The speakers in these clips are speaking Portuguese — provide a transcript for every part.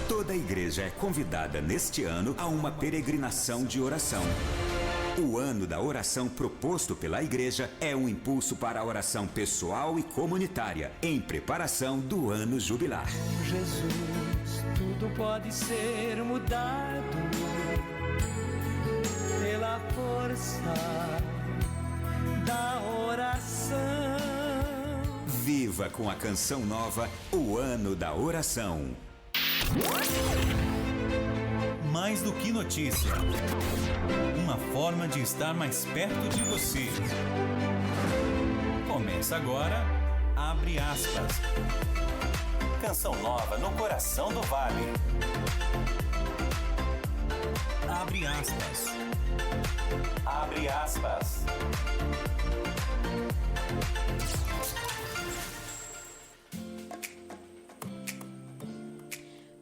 Toda a igreja é convidada neste ano a uma peregrinação de oração. O ano da oração proposto pela igreja é um impulso para a oração pessoal e comunitária, em preparação do ano jubilar. Com Jesus, tudo pode ser mudado pela força da oração. Viva com a canção nova, o ano da oração. Mais do que notícia. Uma forma de estar mais perto de você. Começa agora, Abre Aspas. Canção nova no coração do Vale. Abre aspas. Abre aspas.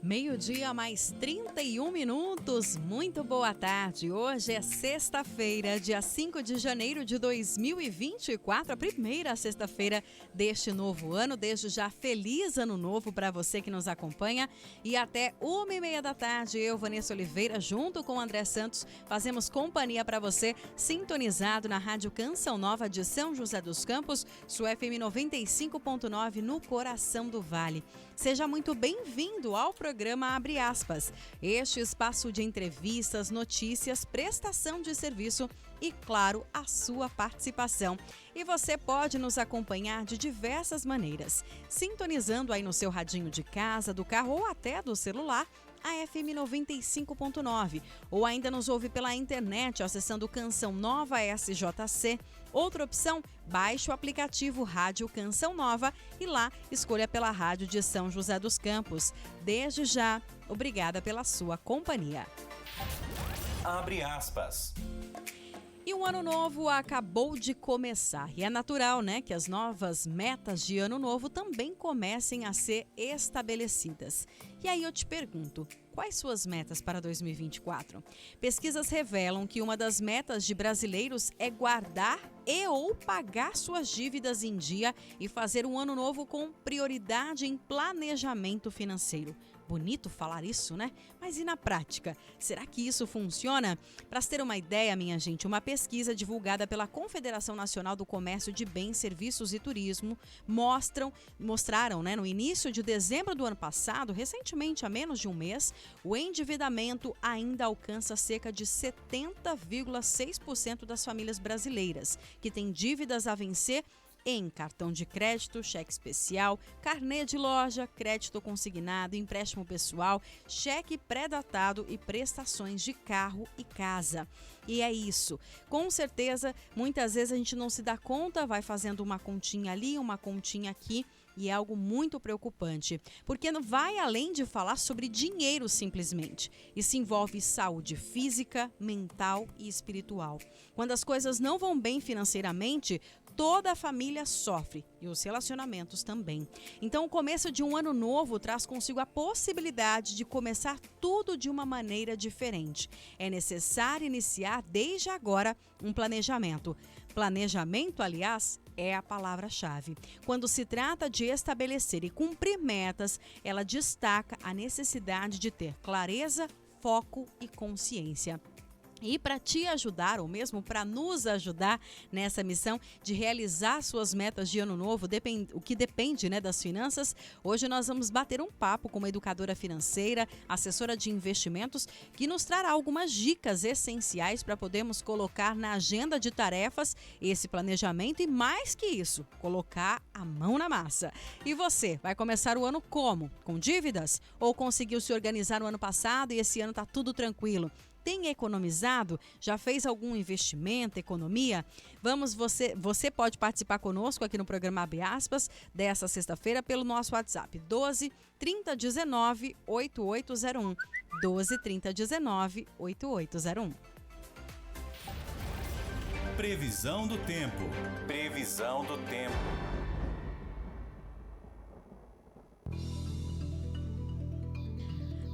Meio-dia mais 31 minutos, muito boa tarde. Hoje é sexta-feira, dia 5 de janeiro de 2024, a primeira sexta-feira deste novo ano. Desde já, feliz ano novo para você que nos acompanha. E até 1h30 da tarde, eu, Vanessa Oliveira, junto com o André Santos, fazemos companhia para você, sintonizado na Rádio Canção Nova de São José dos Campos, sua FM 95.9 no coração do Vale. Seja muito bem-vindo ao programa Abre Aspas, este espaço de entrevistas, notícias, prestação de serviço e, claro, a sua participação. E você pode nos acompanhar de diversas maneiras, sintonizando aí no seu radinho de casa, do carro ou até do celular, a FM 95.9, ou ainda nos ouve pela internet acessando Canção Nova SJC. Outra opção, baixe o aplicativo Rádio Canção Nova e lá escolha pela Rádio de São José dos Campos. Desde já, obrigada pela sua companhia. Abre aspas. E o ano novo acabou de começar e é natural, né, que as novas metas de ano novo também comecem a ser estabelecidas. E aí eu te pergunto, quais suas metas para 2024? Pesquisas revelam que uma das metas de brasileiros é guardar e ou pagar suas dívidas em dia e fazer um ano novo com prioridade em planejamento financeiro. Bonito falar isso, né? Mas e na prática? Será que isso funciona? Para ter uma ideia, minha gente, uma pesquisa divulgada pela Confederação Nacional do Comércio de Bens, Serviços e Turismo mostraram, né, no início de dezembro do ano passado, recentemente há menos de um mês, o endividamento ainda alcança cerca de 70,6% das famílias brasileiras, que têm dívidas a vencer em cartão de crédito, cheque especial, carnê de loja, crédito consignado, empréstimo pessoal, cheque pré-datado e prestações de carro e casa. E é isso. Com certeza, muitas vezes a gente não se dá conta, vai fazendo uma continha ali, uma continha aqui, e é algo muito preocupante, porque não vai além de falar sobre dinheiro simplesmente. Isso envolve saúde física, mental e espiritual. Quando as coisas não vão bem financeiramente, toda a família sofre e os relacionamentos também. Então, o começo de um ano novo traz consigo a possibilidade de começar tudo de uma maneira diferente. É necessário iniciar desde agora um planejamento. Planejamento, aliás, é a palavra-chave. Quando se trata de estabelecer e cumprir metas, ela destaca a necessidade de ter clareza, foco e consciência. E para te ajudar, ou mesmo para nos ajudar nessa missão de realizar suas metas de ano novo, o que depende, né, das finanças, hoje nós vamos bater um papo com uma educadora financeira, assessora de investimentos, que nos trará algumas dicas essenciais para podermos colocar na agenda de tarefas esse planejamento e, mais que isso, colocar a mão na massa. E você, vai começar o ano como? Com dívidas? Ou conseguiu se organizar no ano passado e esse ano está tudo tranquilo? Tem economizado? Já fez algum investimento, economia? Você pode participar conosco aqui no programa Abre Aspas dessa sexta-feira pelo nosso WhatsApp 12 3019 8801. 12 3019 8801. Previsão do tempo. Previsão do tempo.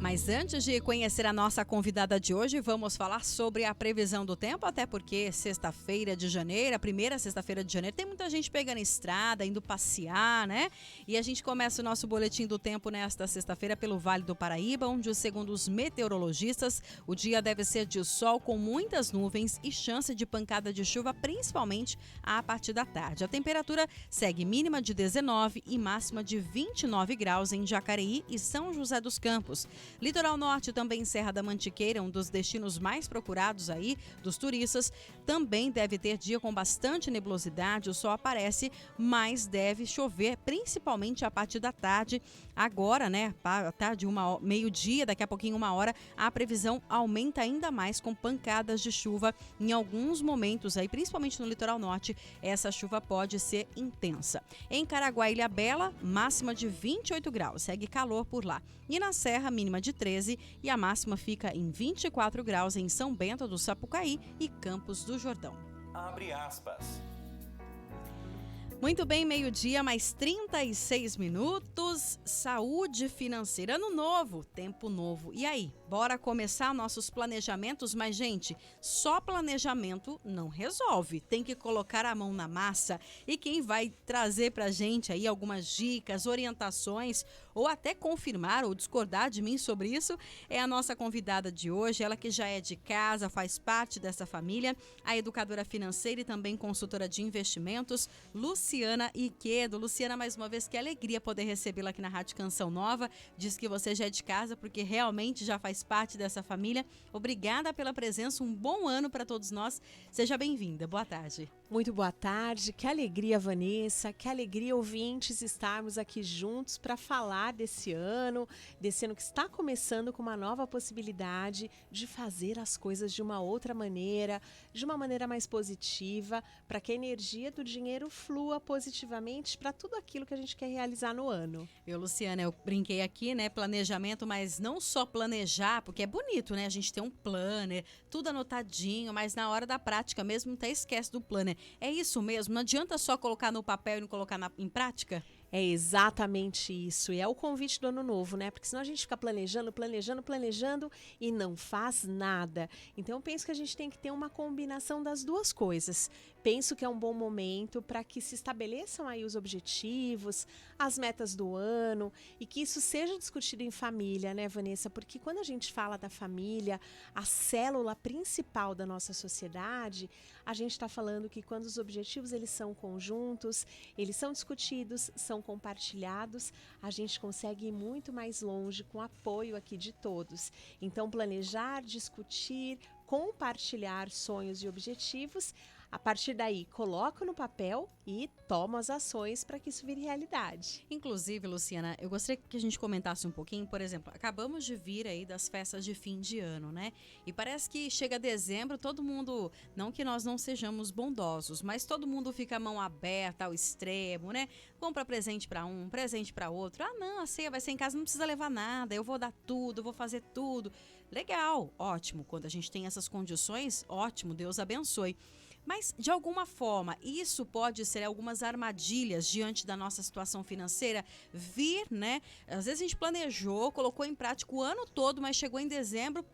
Mas antes de conhecer a nossa convidada de hoje, vamos falar sobre a previsão do tempo, até porque sexta-feira de janeiro, a primeira sexta-feira de janeiro, tem muita gente pegando estrada, indo passear, né? E a gente começa o nosso boletim do tempo nesta sexta-feira pelo Vale do Paraíba, onde, segundo os meteorologistas, o dia deve ser de sol com muitas nuvens e chance de pancada de chuva, principalmente a partir da tarde. A temperatura segue mínima de 19 e máxima de 29 graus em Jacareí e São José dos Campos. Litoral Norte, também Serra da Mantiqueira, um dos destinos mais procurados aí dos turistas, também deve ter dia com bastante nebulosidade, o sol aparece, mas deve chover, principalmente a partir da tarde. Agora, né, à tarde, meio-dia, daqui a pouquinho, 1 hora, a previsão aumenta ainda mais com pancadas de chuva em alguns momentos aí, principalmente no litoral norte, essa chuva pode ser intensa. Em Caraguá, Ilhabela, máxima de 28 graus, segue calor por lá. E na Serra, mínima de 13 e a máxima fica em 24 graus em São Bento do Sapucaí e Campos do Jordão. Abre aspas. Muito bem, meio-dia, mais 36 minutos. Saúde financeira, ano novo, tempo novo. E aí, bora começar nossos planejamentos? Mas, gente, só planejamento não resolve. Tem que colocar a mão na massa. E quem vai trazer pra gente aí algumas dicas, orientações, ou até confirmar ou discordar de mim sobre isso, é a nossa convidada de hoje. Ela que já é de casa, faz parte dessa família, a educadora financeira e também consultora de investimentos, Luciana Iquedo. Luciana, mais uma vez, que alegria poder recebê-la aqui na Rádio Canção Nova. Diz que você já é de casa porque realmente já faz parte dessa família. Obrigada pela presença, um bom ano para todos nós. Seja bem-vinda, boa tarde. Muito boa tarde, que alegria, Vanessa, que alegria, ouvintes, estarmos aqui juntos para falar desse ano que está começando com uma nova possibilidade de fazer as coisas de uma outra maneira, de uma maneira mais positiva, para que a energia do dinheiro flua positivamente para tudo aquilo que a gente quer realizar no ano. Luciana, eu brinquei aqui, né, planejamento, mas não só planejar, porque é bonito, né, a gente tem um planner, tudo anotadinho, mas na hora da prática mesmo até esquece do planner. É isso mesmo? Não adianta só colocar no papel e não colocar em prática? É exatamente isso, e é o convite do ano novo, né? Porque senão a gente fica planejando e não faz nada. Então eu penso que a gente tem que ter uma combinação das duas coisas. Penso que é um bom momento para que se estabeleçam aí os objetivos, as metas do ano e que isso seja discutido em família, né, Vanessa? Porque quando a gente fala da família, a célula principal da nossa sociedade, a gente está falando que quando os objetivos eles são conjuntos, eles são discutidos, são compartilhados, a gente consegue ir muito mais longe com o apoio aqui de todos. Então, planejar, discutir, compartilhar sonhos e objetivos. A partir daí, coloco no papel e tomo as ações para que isso vire realidade. Inclusive, Luciana, eu gostaria que a gente comentasse um pouquinho, por exemplo, acabamos de vir aí das festas de fim de ano, né? E parece que chega dezembro, todo mundo, não que nós não sejamos bondosos, mas todo mundo fica a mão aberta ao extremo, né? Compra presente para um, presente para outro. Ah, não, a ceia vai ser em casa, não precisa levar nada, eu vou dar tudo, vou fazer tudo. Legal, ótimo. Quando a gente tem essas condições, ótimo, Deus abençoe. Mas, de alguma forma, isso pode ser algumas armadilhas diante da nossa situação financeira vir, né? Às vezes a gente planejou, colocou em prática o ano todo, mas chegou em dezembro,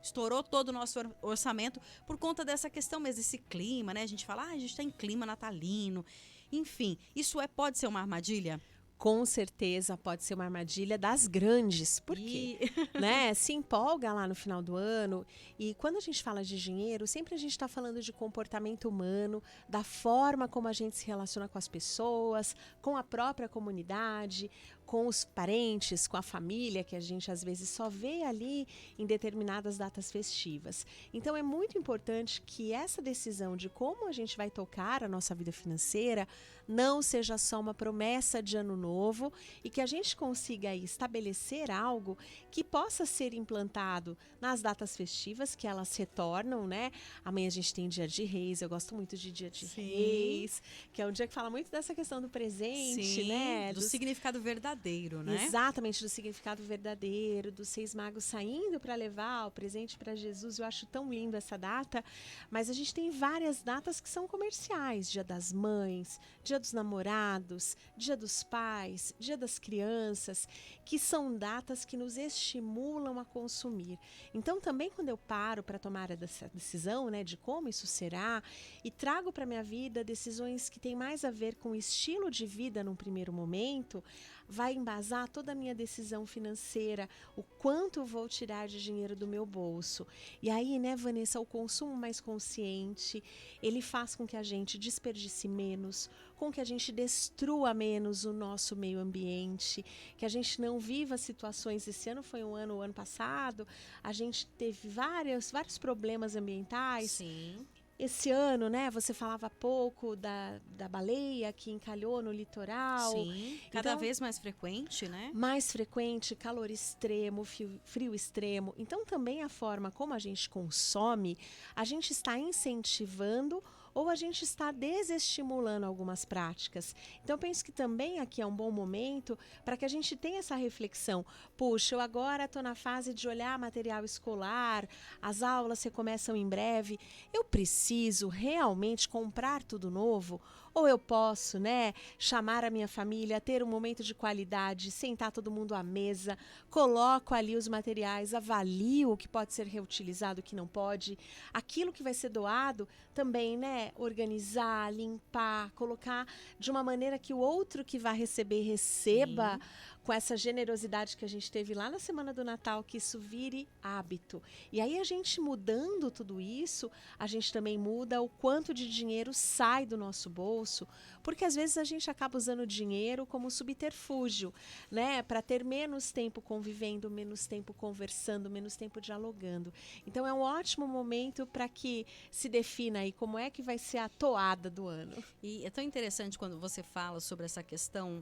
estourou todo o nosso orçamento por conta dessa questão mesmo, desse clima, né? A gente fala, a gente está em clima natalino. Enfim, isso pode ser uma armadilha? Com certeza pode ser uma armadilha das grandes, porque né, se empolga lá no final do ano e quando a gente fala de dinheiro, sempre a gente está falando de comportamento humano, da forma como a gente se relaciona com as pessoas, com a própria comunidade, com os parentes, com a família, que a gente às vezes só vê ali em determinadas datas festivas. Então é muito importante que essa decisão de como a gente vai tocar a nossa vida financeira não seja só uma promessa de ano novo e que a gente consiga aí estabelecer algo que possa ser implantado nas datas festivas, que elas retornam, né? Amanhã a gente tem Dia de Reis, eu gosto muito de Dia de Reis, que é um dia que fala muito dessa questão do presente, né? Do significado verdadeiro, né? Exatamente, do significado verdadeiro, dos 6 magos saindo para levar o presente para Jesus. Eu acho tão lindo essa data, mas a gente tem várias datas que são comerciais, Dia das Mães, Dia Dia dos Namorados, Dia dos Pais, Dia das Crianças, que são datas que nos estimulam a consumir. Então, também quando eu paro para tomar essa decisão, né, de como isso será, e trago para minha vida decisões que têm mais a ver com o estilo de vida num primeiro momento, vai embasar toda a minha decisão financeira, o quanto eu vou tirar de dinheiro do meu bolso. E aí, né, Vanessa, o consumo mais consciente, ele faz com que a gente desperdice menos, com que a gente destrua menos o nosso meio ambiente, que a gente não viva situações. Esse ano foi o ano passado, a gente teve vários problemas ambientais. Sim. Esse ano, né, você falava há pouco da baleia que encalhou no litoral. Sim, cada vez mais frequente, né? Mais frequente, calor extremo, frio extremo. Então, também a forma como a gente consome, a gente está incentivando ou a gente está desestimulando algumas práticas. Então, eu penso que também aqui é um bom momento para que a gente tenha essa reflexão. Puxa, eu agora estou na fase de olhar material escolar, as aulas recomeçam em breve. Eu preciso realmente comprar tudo novo? Ou eu posso, né, chamar a minha família, ter um momento de qualidade, sentar todo mundo à mesa, coloco ali os materiais, avalio o que pode ser reutilizado, o que não pode. Aquilo que vai ser doado também, né, organizar, limpar, colocar de uma maneira que o outro que vai receber receba. Sim. Com essa generosidade que a gente teve lá na Semana do Natal, que isso vire hábito. E aí a gente mudando tudo isso, a gente também muda o quanto de dinheiro sai do nosso bolso, porque às vezes a gente acaba usando o dinheiro como subterfúgio, né? Para ter menos tempo convivendo, menos tempo conversando, menos tempo dialogando. Então é um ótimo momento para que se defina aí como é que vai ser a toada do ano. E é tão interessante quando você fala sobre essa questão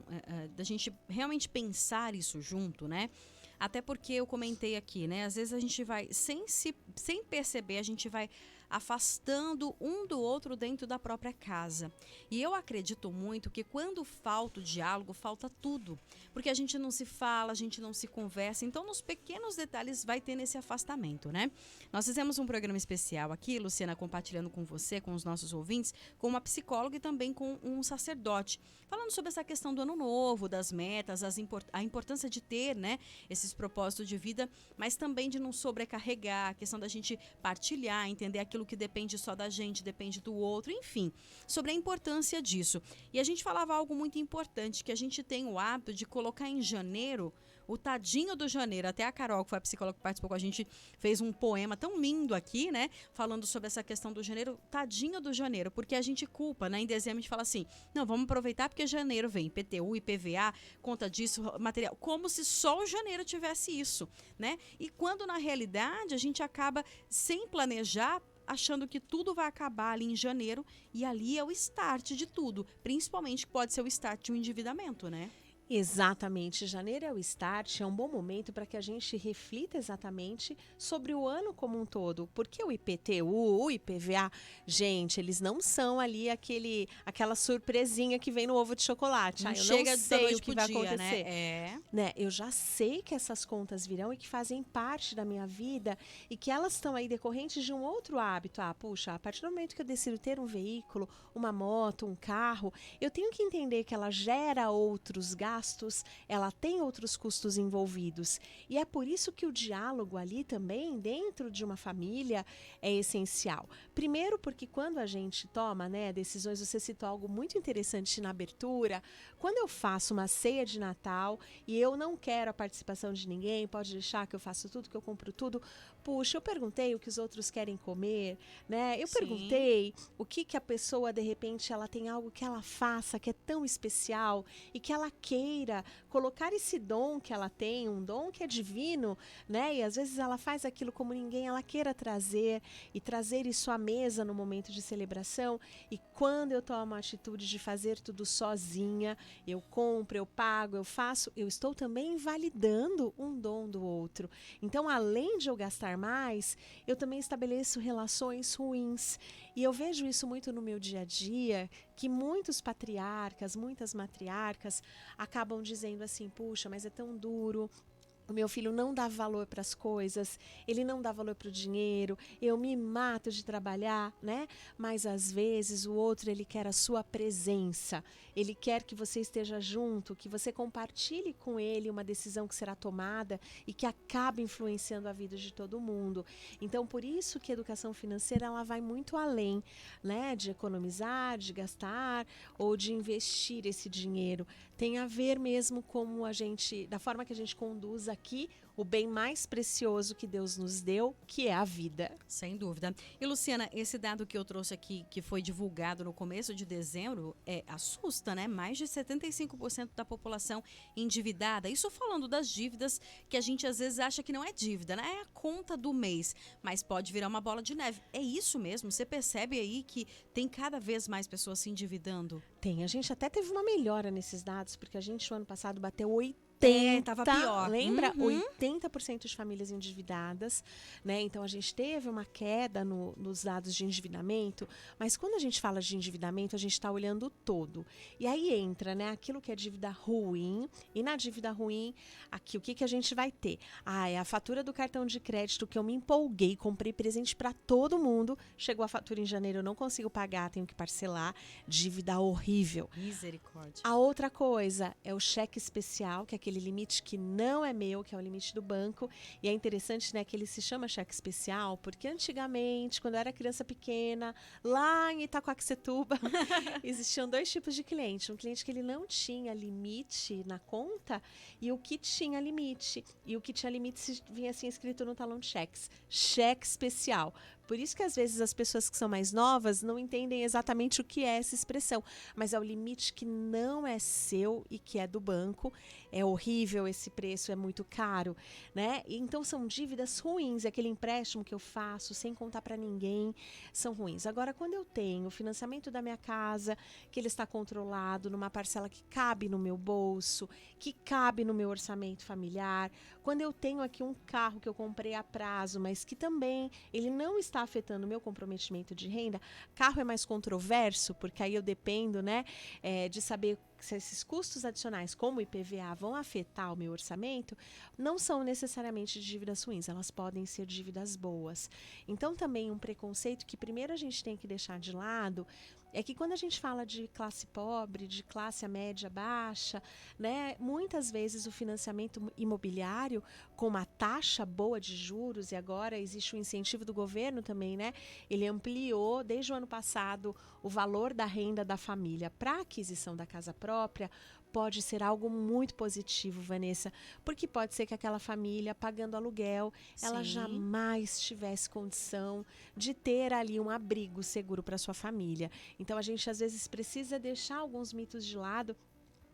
da gente realmente pensar isso junto, né? Até porque eu comentei aqui, né? Às vezes a gente vai, sem perceber, a gente vai afastando um do outro dentro da própria casa. E eu acredito muito que quando falta o diálogo, falta tudo. Porque a gente não se fala, a gente não se conversa. Então, nos pequenos detalhes vai ter nesse afastamento, né? Nós fizemos um programa especial aqui, Luciana, compartilhando com você, com os nossos ouvintes, com uma psicóloga e também com um sacerdote, falando sobre essa questão do ano novo, das metas, a importância de ter, né, esses propósitos de vida, mas também de não sobrecarregar, a questão da gente partilhar, entender aquilo que depende só da gente, depende do outro, enfim, sobre a importância disso. E a gente falava algo muito importante, que a gente tem o hábito de colocar em janeiro o tadinho do janeiro. Até a Carol, que foi a psicóloga que participou com a gente, fez um poema tão lindo aqui, né? Falando sobre essa questão do janeiro, tadinho do janeiro, porque a gente culpa, né? Em dezembro a gente fala assim, não, vamos aproveitar porque janeiro vem IPTU, IPVA, conta disso, material, como se só o janeiro tivesse isso, né? E quando na realidade a gente acaba sem planejar, achando que tudo vai acabar ali em janeiro, e ali é o start de tudo, principalmente que pode ser o start de um endividamento, né? Exatamente, janeiro é o start, é um bom momento para que a gente reflita exatamente sobre o ano como um todo, porque o IPTU, o IPVA, gente, eles não são ali aquela surpresinha que vem no ovo de chocolate. Eu não sei o que vai acontecer. Né? Eu já sei que essas contas virão e que fazem parte da minha vida e que elas estão aí decorrentes de um outro hábito. Puxa, a partir do momento que eu decido ter um veículo, uma moto, um carro, eu tenho que entender que ela gera outros gastos, ela tem outros custos envolvidos. E é por isso que o diálogo ali também, dentro de uma família, é essencial. Primeiro porque quando a gente toma, né, decisões, você citou algo muito interessante na abertura, quando eu faço uma ceia de Natal e eu não quero a participação de ninguém, pode deixar que eu faço tudo, que eu compro tudo. Puxa, eu perguntei o que os outros querem comer, né? Eu perguntei o que a pessoa, de repente, ela tem algo que ela faça que é tão especial e que ela queira colocar esse dom que ela tem, um dom que é divino, né? E às vezes ela faz aquilo como ninguém, ela queira trazer e trazer isso à mesa no momento de celebração. E quando eu tomo a atitude de fazer tudo sozinha, eu compro, eu pago, eu faço, eu estou também validando um dom do outro. Então, além de eu gastar mais, eu também estabeleço relações ruins. E eu vejo isso muito no meu dia a dia, que muitos patriarcas, muitas matriarcas acabam dizendo assim, puxa, mas é tão duro, O meu filho não dá valor para as coisas, ele não dá valor para o dinheiro, eu me mato de trabalhar, né? Mas às vezes o outro, ele quer a sua presença, ele quer que você esteja junto, que você compartilhe com ele uma decisão que será tomada e que acabe influenciando a vida de todo mundo. Então, por isso que a educação financeira, ela vai muito além, né? De economizar, de gastar ou de investir esse dinheiro. Tem a ver mesmo como da forma que a gente conduz aqui o bem mais precioso que Deus nos deu, que é a vida. Sem dúvida. E Luciana, esse dado que eu trouxe aqui, que foi divulgado no começo de dezembro, assusta, né? Mais de 75% da população endividada. Isso falando das dívidas que a gente às vezes acha que não é dívida, né? É a conta do mês, mas pode virar uma bola de neve. É isso mesmo? Você percebe aí que tem cada vez mais pessoas se endividando? Tem. A gente até teve uma melhora nesses dados, porque a gente, no ano passado, bateu 80. Tava pior. Lembra? 80% de famílias endividadas, né? Então a gente teve uma queda nos dados de endividamento, mas quando a gente fala de endividamento, a gente está olhando o todo. E aí entra, né, aquilo que é dívida ruim, e na dívida ruim, aqui o que a gente vai ter? É a fatura do cartão de crédito que eu me empolguei, comprei presente para todo mundo, chegou a fatura em janeiro, eu não consigo pagar, tenho que parcelar, dívida horrível. Misericórdia. A outra coisa é o cheque especial, que é aquele limite que não é meu, que é o limite do banco. E é interessante, né, que ele se chama cheque especial, porque antigamente, quando eu era criança pequena, lá em Itacoaxetuba, existiam 2 tipos de cliente. Um cliente que ele não tinha limite na conta e o que tinha limite. E o que tinha limite vinha assim escrito no talão de cheques. Cheque especial. Por isso que às vezes as pessoas que são mais novas não entendem exatamente o que é essa expressão, mas é o limite que não é seu e que é do banco. É horrível esse preço, é muito caro, né? Então são dívidas ruins, aquele empréstimo que eu faço sem contar para ninguém, são ruins. Agora, quando eu tenho o financiamento da minha casa, que ele está controlado numa parcela que cabe no meu bolso, que cabe no meu orçamento familiar, quando eu tenho aqui um carro que eu comprei a prazo, mas que também ele não está afetando o meu comprometimento de renda, carro é mais controverso, porque aí eu dependo, né, de saber se esses custos adicionais, como o IPVA, vão afetar o meu orçamento, não são necessariamente dívidas ruins, elas podem ser dívidas boas. Então, também um preconceito que primeiro a gente tem que deixar de lado é que quando a gente fala de classe pobre, de classe média baixa, né, muitas vezes o financiamento imobiliário com uma taxa boa de juros, e agora existe o incentivo do governo também, né? Ele ampliou desde o ano passado o valor da renda da família para a aquisição da casa própria. Pode ser algo muito positivo, Vanessa, porque pode ser que aquela família, pagando aluguel, ela jamais tivesse condição de ter ali um abrigo seguro para sua família. Então, a gente às vezes precisa deixar alguns mitos de lado,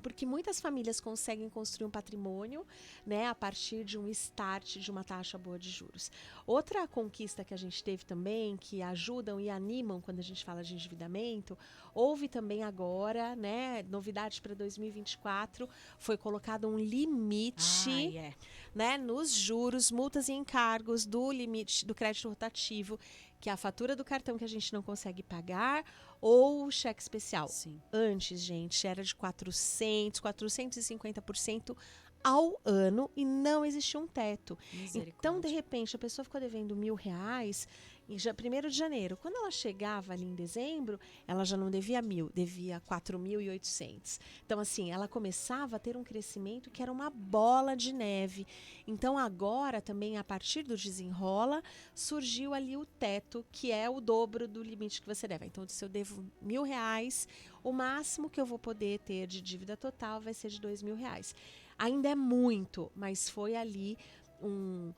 porque muitas famílias conseguem construir um patrimônio, né, a partir de um start de uma taxa boa de juros. Outra conquista que a gente teve também, que ajudam e animam quando a gente fala de endividamento, houve também agora, né, novidade para 2024, foi colocado um limite, né, nos juros, multas e encargos do limite do crédito rotativo, que é a fatura do cartão que a gente não consegue pagar, ou o cheque especial. Sim. Antes, gente, era de 450% ao ano e não existia um teto. Então, de repente, a pessoa ficou devendo R$1.000 em 1º de janeiro. Quando ela chegava ali em dezembro, ela já não devia 1.000, devia 4.800. Então, assim, ela começava a ter um crescimento que era uma bola de neve. Então, agora também, a partir do desenrola, surgiu ali o teto, que é o dobro do limite que você deve. Então, se eu devo R$1.000, o máximo que eu vou poder ter de dívida total vai ser de R$2.000. Ainda é muito, mas foi ali um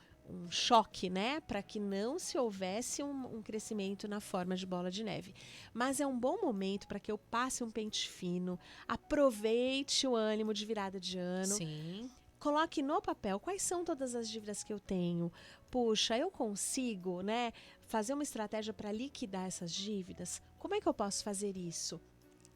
choque, né, para que não se houvesse um crescimento na forma de bola de neve. Mas é um bom momento para que eu passe um pente fino, aproveite o ânimo de virada de ano. Sim. Coloque no papel quais são todas as dívidas que eu tenho. Puxa, eu consigo, né, fazer uma estratégia para liquidar essas dívidas? Como é que eu posso fazer isso?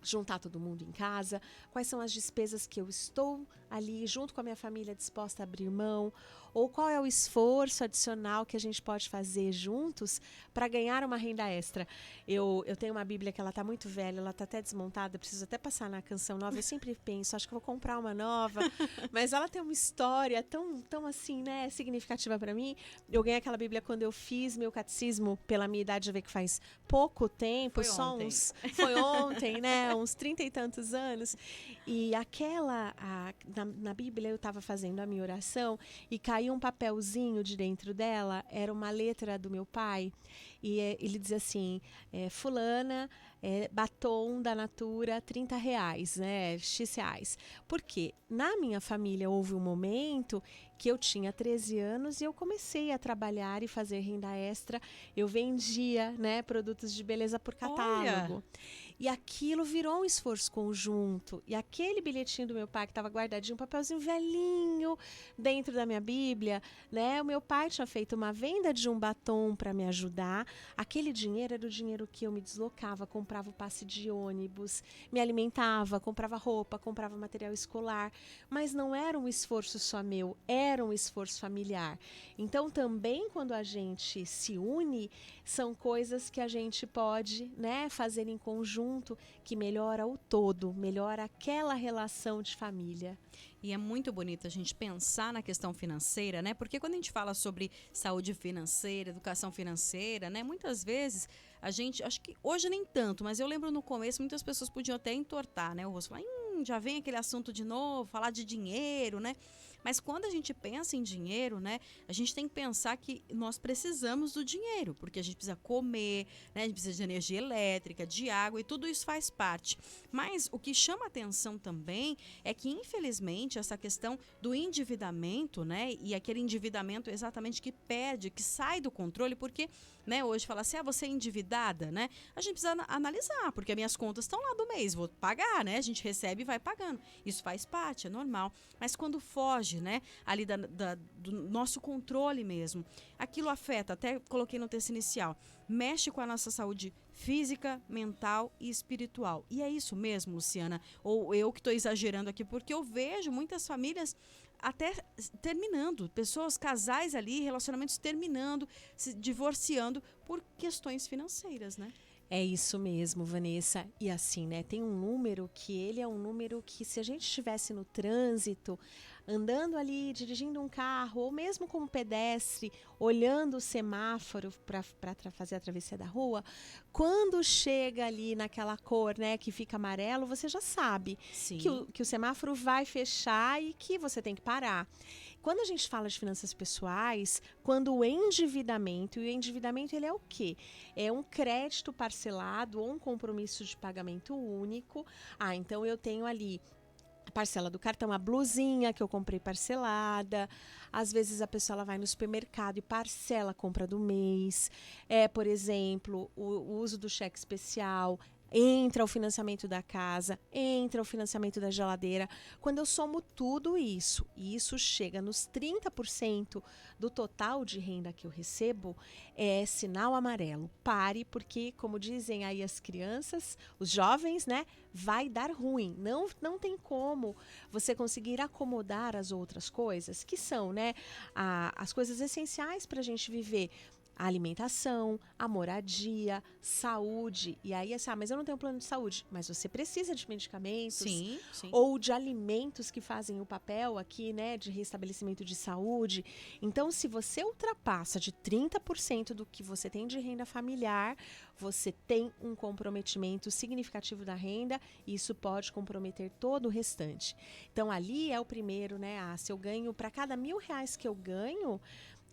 juntar todo mundo em casa, quais são as despesas que eu estou ali junto com a minha família disposta a abrir mão, ou qual é o esforço adicional que a gente pode fazer juntos para ganhar uma renda extra. Eu tenho uma Bíblia que ela está muito velha, ela está até desmontada, preciso até passar na canção nova, eu sempre penso, acho que eu vou comprar uma nova, mas ela tem uma história tão assim, né, significativa para mim. Eu ganhei aquela Bíblia quando eu fiz meu catecismo, pela minha idade, já vê que faz pouco tempo, foi ontem, né, uns 30 e tantos anos, e na Bíblia eu estava fazendo a minha oração e caiu um papelzinho de dentro dela, era uma letra do meu pai, e ele dizia assim, fulana, batom da Natura, R$30, né, X reais. Porque na minha família houve um momento que eu tinha 13 anos e eu comecei a trabalhar e fazer renda extra. Eu vendia, né, produtos de beleza por catálogo. Olha. E aquilo virou um esforço conjunto. E aquele bilhetinho do meu pai que estava guardadinho, um papelzinho velhinho dentro da minha Bíblia, né? O meu pai tinha feito uma venda de um batom para me ajudar. Aquele dinheiro era o dinheiro que eu me deslocava, comprava o passe de ônibus, me alimentava, comprava roupa, comprava material escolar. Mas não era um esforço só meu, era um esforço familiar. Então também quando a gente se une, são coisas que a gente pode, né, fazer em conjunto, que melhora o todo, melhora aquela relação de família. E é muito bonito a gente pensar na questão financeira, né? Porque quando a gente fala sobre saúde financeira, educação financeira, né? Muitas vezes a gente, acho que hoje nem tanto, mas eu lembro no começo muitas pessoas podiam até entortar, né? O rosto, falar, já vem aquele assunto de novo, falar de dinheiro, né? Mas quando a gente pensa em dinheiro, né, a gente tem que pensar que nós precisamos do dinheiro, porque a gente precisa comer, né, a gente precisa de energia elétrica, de água, e tudo isso faz parte. Mas o que chama atenção também é que, infelizmente, essa questão do endividamento, né, e aquele endividamento exatamente que perde, que sai do controle, porque, né, hoje fala assim, você é endividada, né, a gente precisa analisar, porque as minhas contas estão lá do mês, vou pagar, né, a gente recebe e vai pagando. Isso faz parte, é normal. Mas quando foge, né, ali do nosso controle mesmo, aquilo afeta, até coloquei no texto inicial, mexe com a nossa saúde física, mental e espiritual. E é isso mesmo, Luciana? Ou eu que estou exagerando aqui, porque eu vejo muitas famílias até terminando, pessoas, casais ali, relacionamentos terminando, se divorciando por questões financeiras, né? É isso mesmo, Vanessa. E assim, né, tem um número que ele é um número que, se a gente estivesse no trânsito, andando ali, dirigindo um carro, ou mesmo como pedestre, olhando o semáforo para fazer a travessia da rua, quando chega ali naquela cor, né, que fica amarelo, você já sabe que o semáforo vai fechar e que você tem que parar. Quando a gente fala de finanças pessoais, quando o endividamento, e o endividamento ele é o quê? É um crédito parcelado ou um compromisso de pagamento único. Então eu tenho ali a parcela do cartão, a blusinha que eu comprei parcelada. Às vezes a pessoa ela vai no supermercado e parcela a compra do mês. Por exemplo, o uso do cheque especial. Entra o financiamento da casa, entra o financiamento da geladeira. Quando eu somo tudo isso, e isso chega nos 30% do total de renda que eu recebo, é sinal amarelo. Pare, porque, como dizem aí as crianças, os jovens, né, vai dar ruim. Não tem como você conseguir acomodar as outras coisas, que são, né, as coisas essenciais para a gente viver. A alimentação, a moradia, saúde. E aí, mas eu não tenho plano de saúde. Mas você precisa de medicamentos. Sim. Ou de alimentos que fazem o papel aqui, né, de restabelecimento de saúde. Então, se você ultrapassa de 30% do que você tem de renda familiar, você tem um comprometimento significativo da renda e isso pode comprometer todo o restante. Então, ali é o primeiro, né? Se eu ganho, para cada R$1.000 que eu ganho,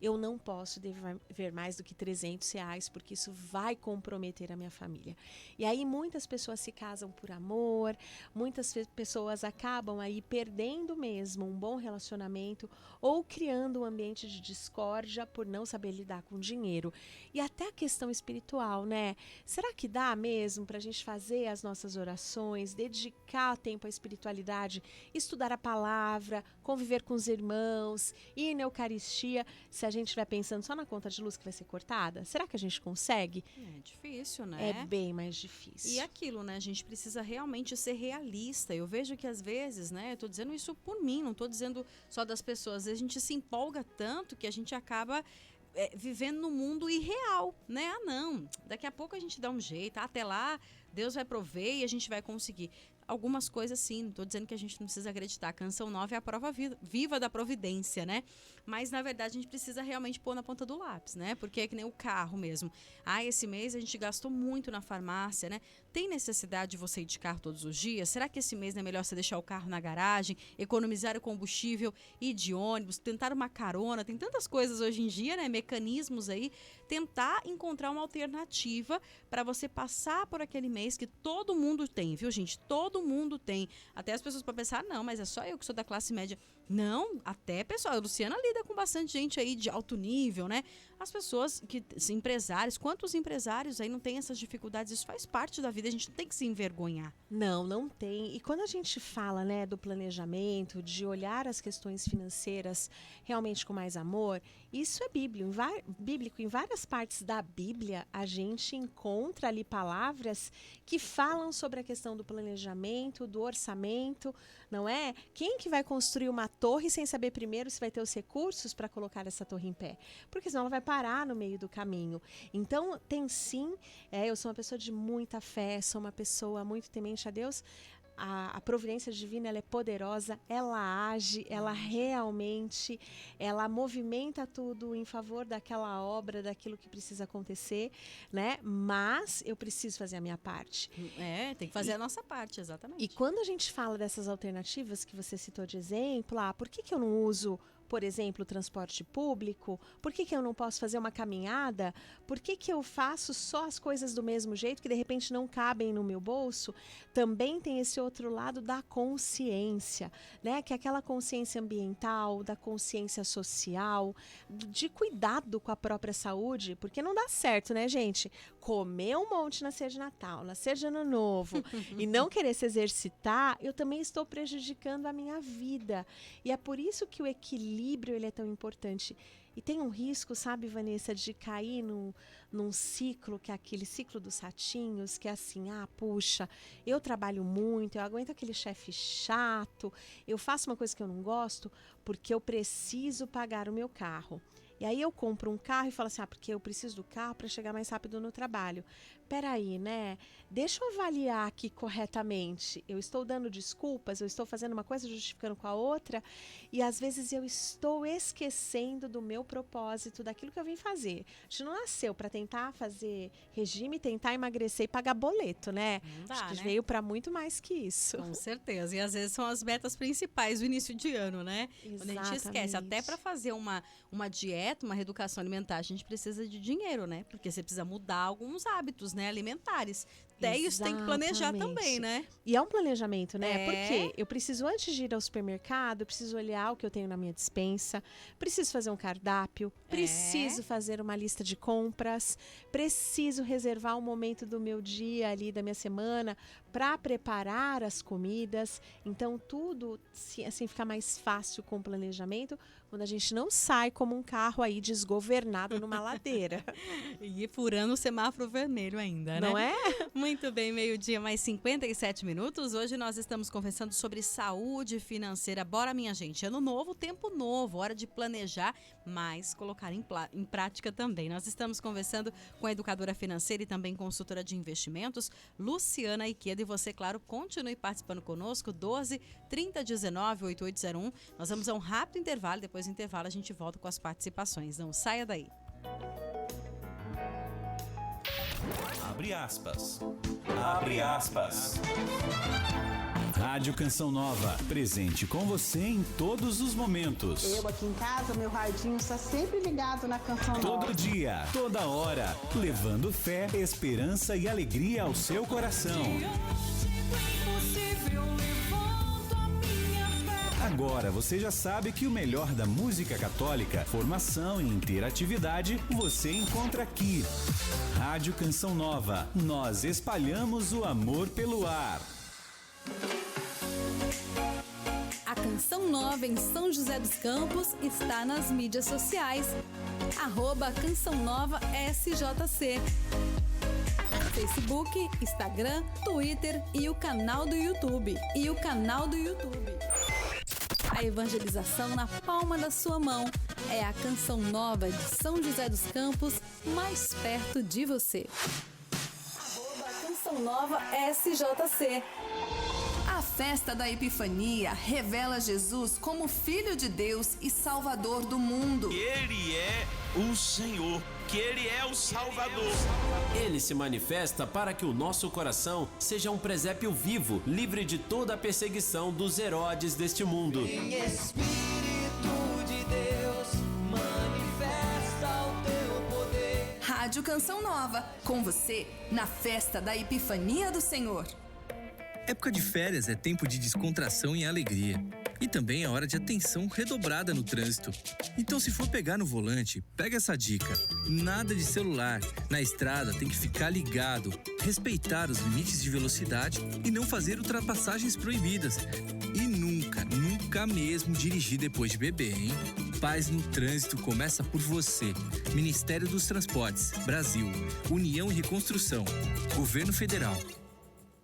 eu não posso dever mais do que R$300, porque isso vai comprometer a minha família. E aí muitas pessoas se casam por amor, muitas pessoas acabam aí perdendo mesmo um bom relacionamento ou criando um ambiente de discórdia por não saber lidar com dinheiro. E até a questão espiritual, né? Será que dá mesmo para a gente fazer as nossas orações, dedicar tempo à espiritualidade, estudar a palavra, conviver com os irmãos, ir na Eucaristia, se a a gente vai pensando só na conta de luz que vai ser cortada, será que a gente consegue? É difícil, né? É bem mais difícil. E aquilo, né? A gente precisa realmente ser realista. Eu vejo que às vezes, né? Eu tô dizendo isso por mim, não tô dizendo só das pessoas. Às vezes a gente se empolga tanto que a gente acaba vivendo no mundo irreal, né? Ah, não. Daqui a pouco a gente dá um jeito. Até lá, Deus vai prover e a gente vai conseguir. Algumas coisas sim, não estou dizendo que a gente não precisa acreditar. A canção 9 é a prova viva da providência, né? Mas, na verdade, a gente precisa realmente pôr na ponta do lápis, né? Porque é que nem o carro mesmo. Ah, esse mês a gente gastou muito na farmácia, né? Tem necessidade de você ir de carro todos os dias? Será que esse mês não é melhor você deixar o carro na garagem, economizar o combustível, ir de ônibus, tentar uma carona? Tem tantas coisas hoje em dia, né? Mecanismos aí. Tentar encontrar uma alternativa para você passar por aquele mês que todo mundo tem, viu, gente? Todo mundo tem. Até as pessoas podem pensar, não, mas é só eu que sou da classe média. Não, até pessoal, a Luciana lida com bastante gente aí de alto nível, né? As pessoas, empresários, quantos empresários aí não têm essas dificuldades? Isso faz parte da vida, a gente não tem que se envergonhar. Não, não tem. E quando a gente fala, né, do planejamento, de olhar as questões financeiras realmente com mais amor, isso é bíblico. Em várias partes da Bíblia, a gente encontra ali palavras que falam sobre a questão do planejamento, do orçamento, não é? Quem que vai construir uma torre sem saber primeiro se vai ter os recursos para colocar essa torre em pé? Porque senão ela vai parar no meio do caminho. Então, tem sim, eu sou uma pessoa de muita fé, sou uma pessoa muito temente a Deus. A providência divina, ela é poderosa, ela age, ela realmente, ela movimenta tudo em favor daquela obra, daquilo que precisa acontecer, né? Mas eu preciso fazer a minha parte. Tem que fazer a nossa parte, exatamente. E quando a gente fala dessas alternativas que você citou de exemplo, por que eu não uso, por exemplo, o transporte público? Por que eu não posso fazer uma caminhada? Por que eu faço só as coisas do mesmo jeito que de repente não cabem no meu bolso? Também tem esse outro lado da consciência, né? Que é aquela consciência ambiental, da consciência social, de cuidado com a própria saúde, porque não dá certo, né, gente? Comer um monte na ceia de Natal, na ceia de Ano Novo e não querer se exercitar, eu também estou prejudicando a minha vida. E é por isso que o equilíbrio ele é tão importante. E tem um risco, sabe, Vanessa, de cair num ciclo, que é aquele ciclo dos ratinhos, que é assim, puxa, eu trabalho muito, eu aguento aquele chefe chato, eu faço uma coisa que eu não gosto porque eu preciso pagar o meu carro. E aí eu compro um carro e falo assim, porque eu preciso do carro para chegar mais rápido no trabalho. Peraí, né? Deixa eu avaliar aqui corretamente. Eu estou dando desculpas, eu estou fazendo uma coisa justificando com a outra e às vezes eu estou esquecendo do meu propósito, daquilo que eu vim fazer. A gente não nasceu para tentar fazer regime, tentar emagrecer e pagar boleto, né? Não dá, acho que né? Veio para muito mais que isso. Com certeza. E às vezes são as metas principais do início de ano, né? Quando a gente esquece. Até para fazer uma dieta, uma reeducação alimentar, a gente precisa de dinheiro, né? Porque você precisa mudar alguns hábitos, né, alimentares. Até isso tem que planejar também, né? E é um planejamento, né? Porque eu preciso, antes de ir ao supermercado, eu preciso olhar o que eu tenho na minha despensa, preciso fazer um cardápio, preciso fazer uma lista de compras, preciso reservar um momento do meu dia ali, da minha semana, para preparar as comidas. Então, tudo assim fica mais fácil com o planejamento, quando a gente não sai como um carro aí desgovernado numa ladeira. E furando o semáforo vermelho ainda, né? Não é? Muito bem, meio-dia, mais 57 minutos. Hoje nós estamos conversando sobre saúde financeira. Bora, minha gente. Ano novo, tempo novo. Hora de planejar, mas colocar em prática também. Nós estamos conversando com a educadora financeira e também consultora de investimentos, Luciana Ikeda. E você, claro, continue participando conosco. 12-3019-8801. Nós vamos a um rápido intervalo. Depois do intervalo, a gente volta com as participações. Não saia daí. Abre aspas. Abre aspas. Rádio Canção Nova, presente com você em todos os momentos. Eu aqui em casa, meu radinho está sempre ligado na Canção Nova. Todo dia, toda hora, levando fé, esperança e alegria ao seu coração. Agora você já sabe que o melhor da música católica, formação e interatividade, você encontra aqui. Rádio Canção Nova, nós espalhamos o amor pelo ar. A Canção Nova em São José dos Campos está nas mídias sociais. @Canção Nova SJC. Facebook, Instagram, Twitter e o canal do YouTube. A evangelização na palma da sua mão. É a Canção Nova de São José dos Campos, mais perto de você. Canção Nova SJC. A festa da Epifania revela Jesus como Filho de Deus e Salvador do mundo. Que Ele é o Senhor, que Ele é o Salvador. Ele se manifesta para que o nosso coração seja um presépio vivo, livre de toda a perseguição dos Herodes deste mundo. Em Espírito de Deus, manifesta o teu poder. Rádio Canção Nova, com você na festa da Epifania do Senhor. Época de férias é tempo de descontração e alegria. E também é hora de atenção redobrada no trânsito. Então, se for pegar no volante, pega essa dica. Nada de celular. Na estrada tem que ficar ligado, respeitar os limites de velocidade e não fazer ultrapassagens proibidas. E nunca mesmo dirigir depois de beber, hein? Paz no trânsito começa por você. Ministério dos Transportes, Brasil, União e Reconstrução, Governo Federal.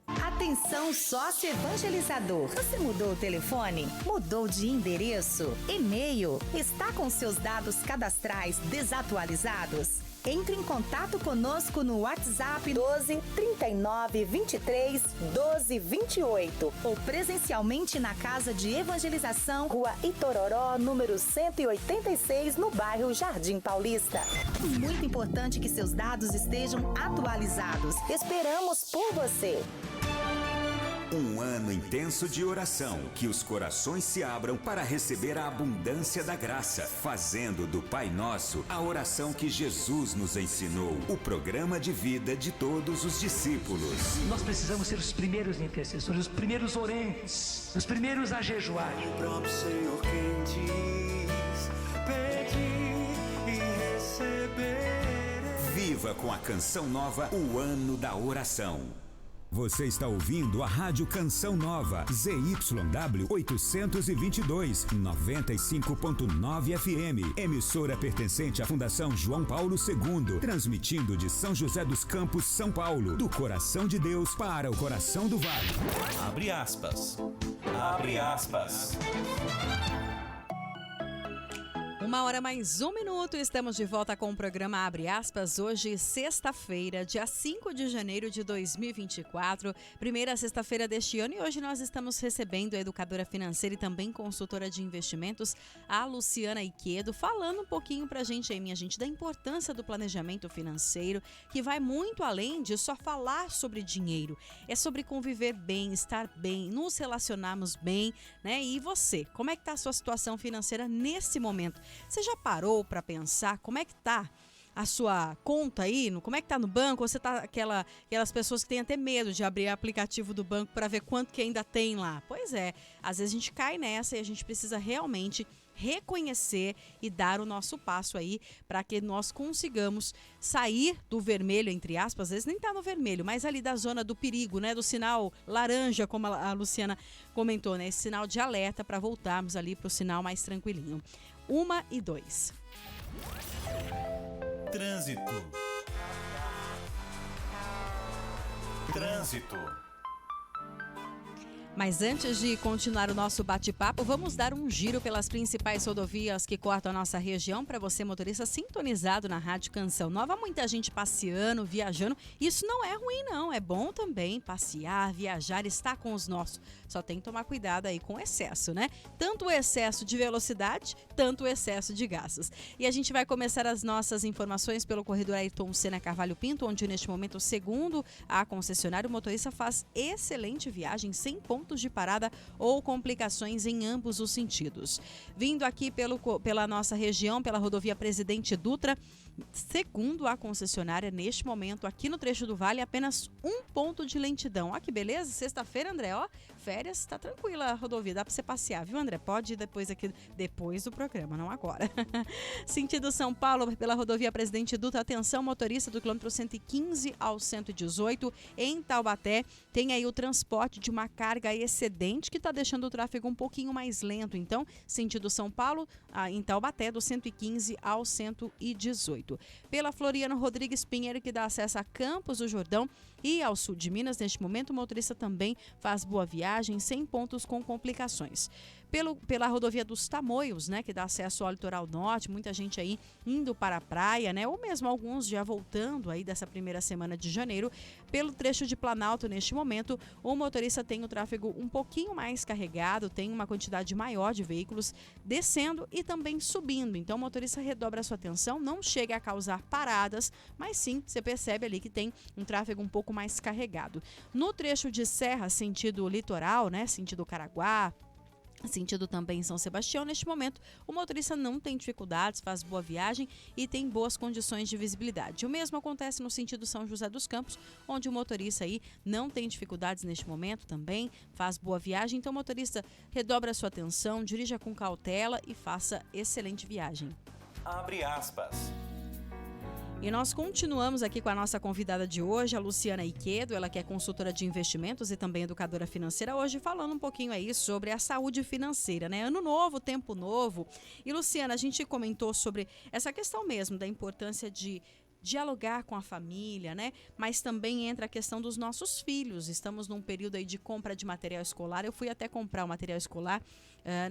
Atenção, sócio evangelizador. Você mudou o telefone? Mudou de endereço? E-mail? Está com seus dados cadastrais desatualizados? Entre em contato conosco no WhatsApp 12 39 23 12 28 ou presencialmente na Casa de Evangelização, Rua Itororó, número 186, no bairro Jardim Paulista. Muito importante que seus dados estejam atualizados. Esperamos por você. Um ano intenso de oração, que os corações se abram para receber a abundância da graça, fazendo do Pai Nosso a oração que Jesus nos ensinou, o programa de vida de todos os discípulos. Nós precisamos ser os primeiros intercessores, os primeiros orentes, os primeiros a jejuar. O próprio Senhor quem diz, pedir e receber. Viva com a Canção Nova o ano da oração. Você está ouvindo a Rádio Canção Nova, ZYW 822, 95.9 FM, emissora pertencente à Fundação João Paulo II, transmitindo de São José dos Campos, São Paulo, do coração de Deus para o coração do vale. Abre aspas. Abre aspas. 1h mais 1 minuto, estamos de volta com o programa Abre Aspas, hoje sexta-feira, dia 5 de janeiro de 2024, primeira sexta-feira deste ano, e hoje nós estamos recebendo a educadora financeira e também consultora de investimentos, a Luciana Iquedo, falando um pouquinho pra gente aí, minha gente, da importância do planejamento financeiro, que vai muito além de só falar sobre dinheiro, é sobre conviver bem, estar bem, nos relacionarmos bem, né? E você, como é que tá a sua situação financeira nesse momento? Você já parou para pensar como é que tá a sua conta aí? Como é que tá no banco? Ou você tá aquelas pessoas que têm até medo de abrir o aplicativo do banco para ver quanto que ainda tem lá? Pois é, às vezes a gente cai nessa e a gente precisa realmente reconhecer e dar o nosso passo aí para que nós consigamos sair do vermelho, entre aspas, às vezes nem tá no vermelho, mas ali da zona do perigo, né, do sinal laranja, como a Luciana comentou, né, esse sinal de alerta para voltarmos ali para o sinal mais tranquilinho. 1h02. Trânsito. Mas antes de continuar o nosso bate-papo, vamos dar um giro pelas principais rodovias que cortam a nossa região para você, motorista, sintonizado na Rádio Canção Nova. Muita gente passeando, viajando. Isso não é ruim, não. É bom também passear, viajar, estar com os nossos. Só tem que tomar cuidado aí com o excesso, né? Tanto o excesso de velocidade, tanto o excesso de gastos. E a gente vai começar as nossas informações pelo corredor Ayrton Senna Carvalho Pinto, onde neste momento, segundo a concessionária, o motorista faz excelente viagem, sem pontos de parada ou complicações em ambos os sentidos. Vindo aqui pela nossa região, pela rodovia Presidente Dutra, segundo a concessionária, neste momento, aqui no trecho do Vale, apenas um ponto de lentidão. Ó que beleza, sexta-feira, André, ó, férias, tá tranquila a rodovia, dá para você passear, viu, André? Pode ir depois do programa, não agora. Sentido São Paulo, pela rodovia Presidente Dutra, atenção, motorista do quilômetro 115 ao 118, em Taubaté, tem aí o transporte de uma carga excedente que está deixando o tráfego um pouquinho mais lento. Então, sentido São Paulo, em Taubaté, do 115 ao 118. Pela Floriano Rodrigues Pinheiro, que dá acesso a Campos do Jordão e ao sul de Minas, neste momento o motorista também faz boa viagem, sem pontos com complicações. Pela rodovia dos Tamoios, né, que dá acesso ao litoral norte, muita gente aí indo para a praia, né, ou mesmo alguns já voltando aí dessa primeira semana de janeiro. Pelo trecho de Planalto, neste momento, o motorista tem o tráfego um pouquinho mais carregado, tem uma quantidade maior de veículos descendo e também subindo. Então o motorista redobra a sua atenção, não chega a causar paradas, mas sim, você percebe ali que tem um tráfego um pouco mais carregado. No trecho de Serra, sentido litoral, né, sentido Caraguá, sentido também São Sebastião, neste momento o motorista não tem dificuldades, faz boa viagem e tem boas condições de visibilidade. O mesmo acontece no sentido São José dos Campos, onde o motorista aí não tem dificuldades neste momento também, faz boa viagem. Então o motorista redobra a sua atenção, dirija com cautela e faça excelente viagem. Abre aspas. E nós continuamos aqui com a nossa convidada de hoje, a Luciana Iquedo, ela que é consultora de investimentos e também educadora financeira, hoje falando um pouquinho aí sobre a saúde financeira, né? Ano novo, tempo novo. E Luciana, a gente comentou sobre essa questão mesmo da importância de dialogar com a família, né? Mas também entra a questão dos nossos filhos. Estamos num período aí de compra de material escolar. Eu fui até comprar o material escolar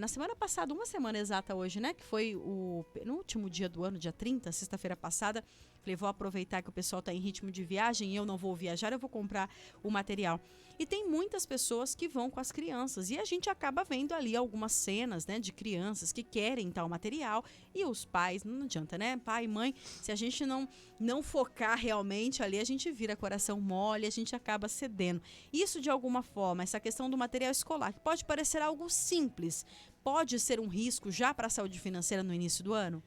na semana passada, uma semana exata hoje, né? Que foi no último dia do ano, dia 30, sexta-feira passada. Falei, vou aproveitar que o pessoal está em ritmo de viagem e eu não vou viajar, eu vou comprar o material. E tem muitas pessoas que vão com as crianças e a gente acaba vendo ali algumas cenas, né, de crianças que querem tal material e os pais, não adianta, né, pai e mãe, se a gente não focar realmente ali, a gente vira coração mole, a gente acaba cedendo. Isso de alguma forma, essa questão do material escolar, que pode parecer algo simples, pode ser um risco já para a saúde financeira no início do ano?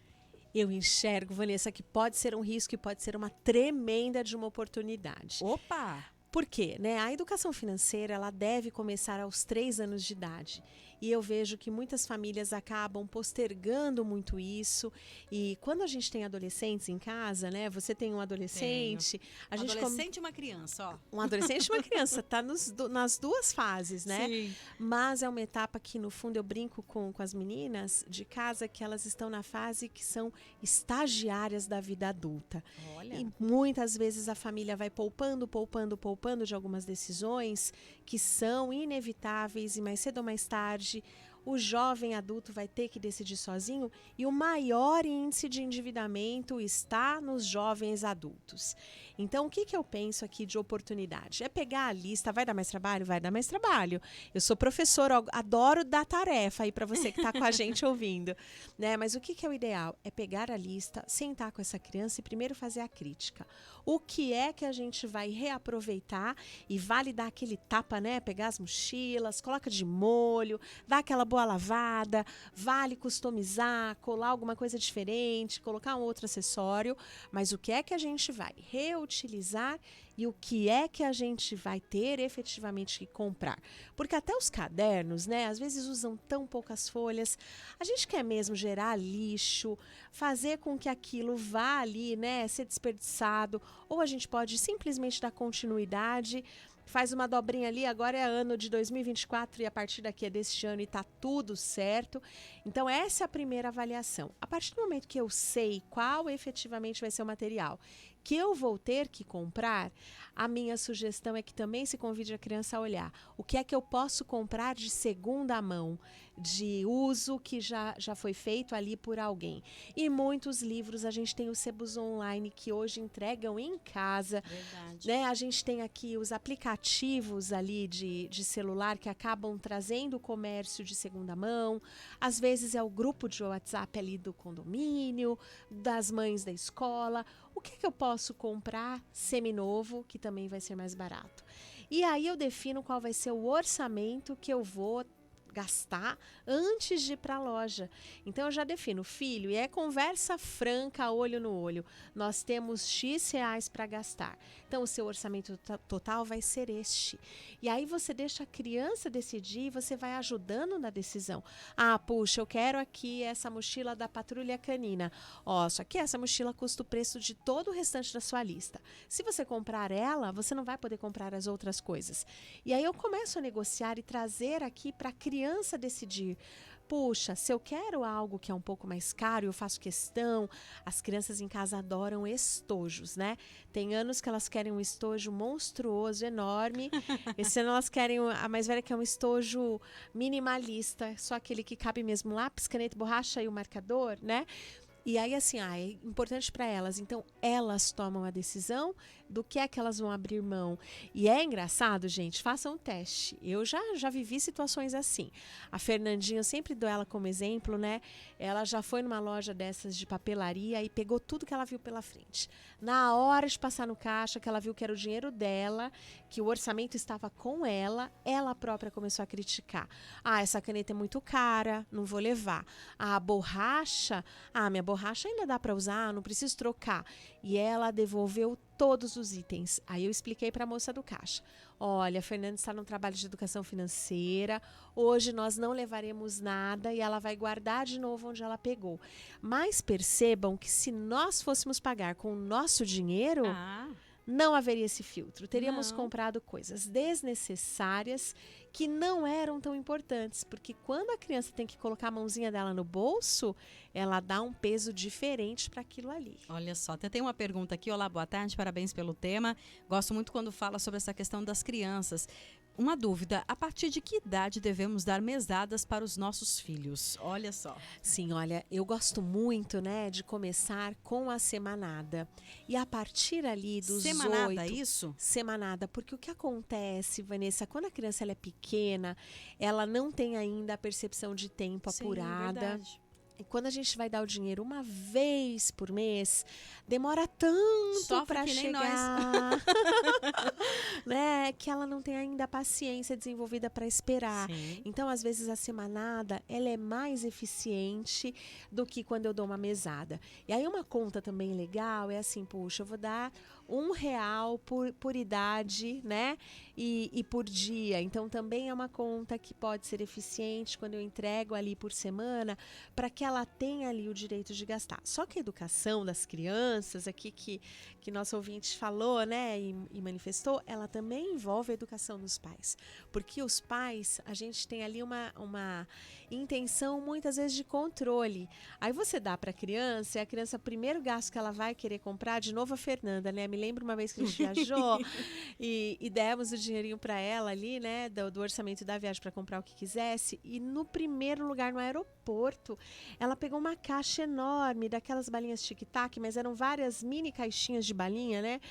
Eu enxergo, Vanessa, que pode ser um risco e pode ser uma tremenda de uma oportunidade. Opa! Por quê? Né? A educação financeira ela deve começar aos 3 anos de idade. E eu vejo que muitas famílias acabam postergando muito isso. E quando a gente tem adolescentes em casa, né? Você tem um adolescente... Um adolescente e uma criança, ó. Um adolescente e uma criança, tá nas duas fases, né? Sim. Mas é uma etapa que, no fundo, eu brinco com as meninas de casa que elas estão na fase que são estagiárias da vida adulta. Olha. E muitas vezes a família vai poupando de algumas decisões que são inevitáveis e mais cedo ou mais tarde o jovem adulto vai ter que decidir sozinho e o maior índice de endividamento está nos jovens adultos. Então, o que eu penso aqui de oportunidade? É pegar a lista, vai dar mais trabalho? Vai dar mais trabalho. Eu sou professora, adoro dar tarefa aí para você que está com a gente ouvindo, né? Mas o que é o ideal? É pegar a lista, sentar com essa criança e primeiro fazer a crítica. O que é que a gente vai reaproveitar e vale dar aquele tapa, né? Pegar as mochilas, coloca de molho, dá aquela boa lavada, vale customizar, colar alguma coisa diferente, colocar um outro acessório, mas o que é que a gente vai reutilizar e o que é que a gente vai ter efetivamente que comprar. Porque até os cadernos, né, às vezes usam tão poucas folhas, a gente quer mesmo gerar lixo, fazer com que aquilo vá ali, né, ser desperdiçado, ou a gente pode simplesmente dar continuidade, faz uma dobrinha ali, agora é ano de 2024 e a partir daqui é deste ano e tá tudo certo. Então essa é a primeira avaliação. A partir do momento que eu sei qual efetivamente vai ser o material que eu vou ter que comprar, a minha sugestão é que também se convide a criança a olhar o que é que eu posso comprar de segunda mão, de uso que já foi feito ali por alguém. E muitos livros, a gente tem os sebos online que hoje entregam em casa. Verdade. Né? A gente tem aqui os aplicativos ali de celular que acabam trazendo o comércio de segunda mão. Às vezes é o grupo de WhatsApp ali do condomínio, das mães da escola. O que eu posso comprar seminovo, que também vai ser mais barato? E aí eu defino qual vai ser o orçamento que eu vou gastar antes de ir para a loja. Então eu já defino, filho, e é conversa franca, olho no olho. Nós temos X reais para gastar. Então o seu orçamento total vai ser este. E aí você deixa a criança decidir e você vai ajudando na decisão. Ah, puxa, eu quero aqui essa mochila da Patrulha Canina. Ó, só que essa mochila custa o preço de todo o restante da sua lista. Se você comprar ela, você não vai poder comprar as outras coisas. E aí eu começo a negociar e trazer aqui para a criança decidir. Puxa, se eu quero algo que é um pouco mais caro, eu faço questão. As crianças em casa adoram estojos, né? Tem anos que elas querem um estojo monstruoso, enorme. Esse ano elas querem, a mais velha quer um estojo minimalista, só aquele que cabe mesmo lápis, caneta, borracha e o marcador, né? E aí, assim, é importante para elas. Então, elas tomam a decisão do que é que elas vão abrir mão. E é engraçado, gente, façam um teste. Eu já vivi situações assim. A Fernandinha, eu sempre dou ela como exemplo, né? Ela já foi numa loja dessas de papelaria e pegou tudo que ela viu pela frente. Na hora de passar no caixa, que ela viu que era o dinheiro dela, que o orçamento estava com ela própria começou a criticar. Ah, essa caneta é muito cara, não vou levar. Ah, a borracha, minha borracha ainda dá para usar, não preciso trocar. E ela devolveu todos os itens. Aí eu expliquei para a moça do caixa. Olha, a Fernanda está num trabalho de educação financeira. Hoje nós não levaremos nada e ela vai guardar de novo onde ela pegou. Mas percebam que se nós fôssemos pagar com o nosso dinheiro, não haveria esse filtro. Teríamos comprado coisas desnecessárias que não eram tão importantes, porque quando a criança tem que colocar a mãozinha dela no bolso, ela dá um peso diferente para aquilo ali. Olha só, até tem uma pergunta aqui. Olá, boa tarde, parabéns pelo tema. Gosto muito quando fala sobre essa questão das crianças. Uma dúvida, a partir de que idade devemos dar mesadas para os nossos filhos? Olha só. Sim, olha, eu gosto muito, né, de começar com a semanada. E a partir ali dos semanada, isso? Semanada, porque o que acontece, Vanessa, quando a criança ela é pequena, ela não tem ainda a percepção de tempo apurada. Verdade. E quando a gente vai dar o dinheiro uma vez por mês, demora tanto para chegar, né, que ela não tem ainda a paciência desenvolvida para esperar. Sim. Então, às vezes, a semanada ela é mais eficiente do que quando eu dou uma mesada. E aí, uma conta também legal é assim, puxa, eu vou dar R$1 por idade, né, e por dia. Então, também é uma conta que pode ser eficiente quando eu entrego ali por semana, para que ela tenha ali o direito de gastar. Só que a educação das crianças, aqui que nosso ouvinte falou, né, e manifestou, ela também envolve a educação dos pais. Porque os pais, a gente tem ali uma intenção, muitas vezes, de controle. Aí você dá para a criança, e a criança, o primeiro gasto que ela vai querer comprar, de novo a Fernanda, né? Me lembro uma vez que a gente viajou e demos o dinheirinho para ela ali, né, do orçamento da viagem para comprar o que quisesse. E no primeiro lugar, no aeroporto, ela pegou uma caixa enorme daquelas balinhas tic-tac, mas eram várias mini caixinhas de balinha, né?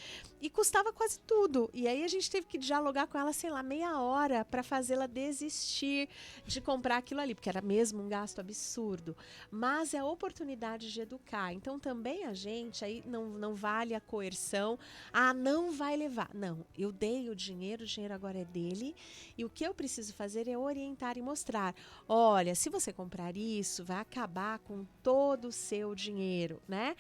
E custava quase tudo. E aí a gente teve que dialogar com ela, sei lá, meia hora para fazê-la desistir de comprar aquilo ali, porque era mesmo um gasto absurdo. Mas é a oportunidade de educar. Então também a gente, aí não vale a coerção. Ah, não vai levar. Não, eu dei o dinheiro agora é dele. E o que eu preciso fazer é orientar e mostrar. Olha, se você comprar isso, vai acabar com todo o seu dinheiro, né?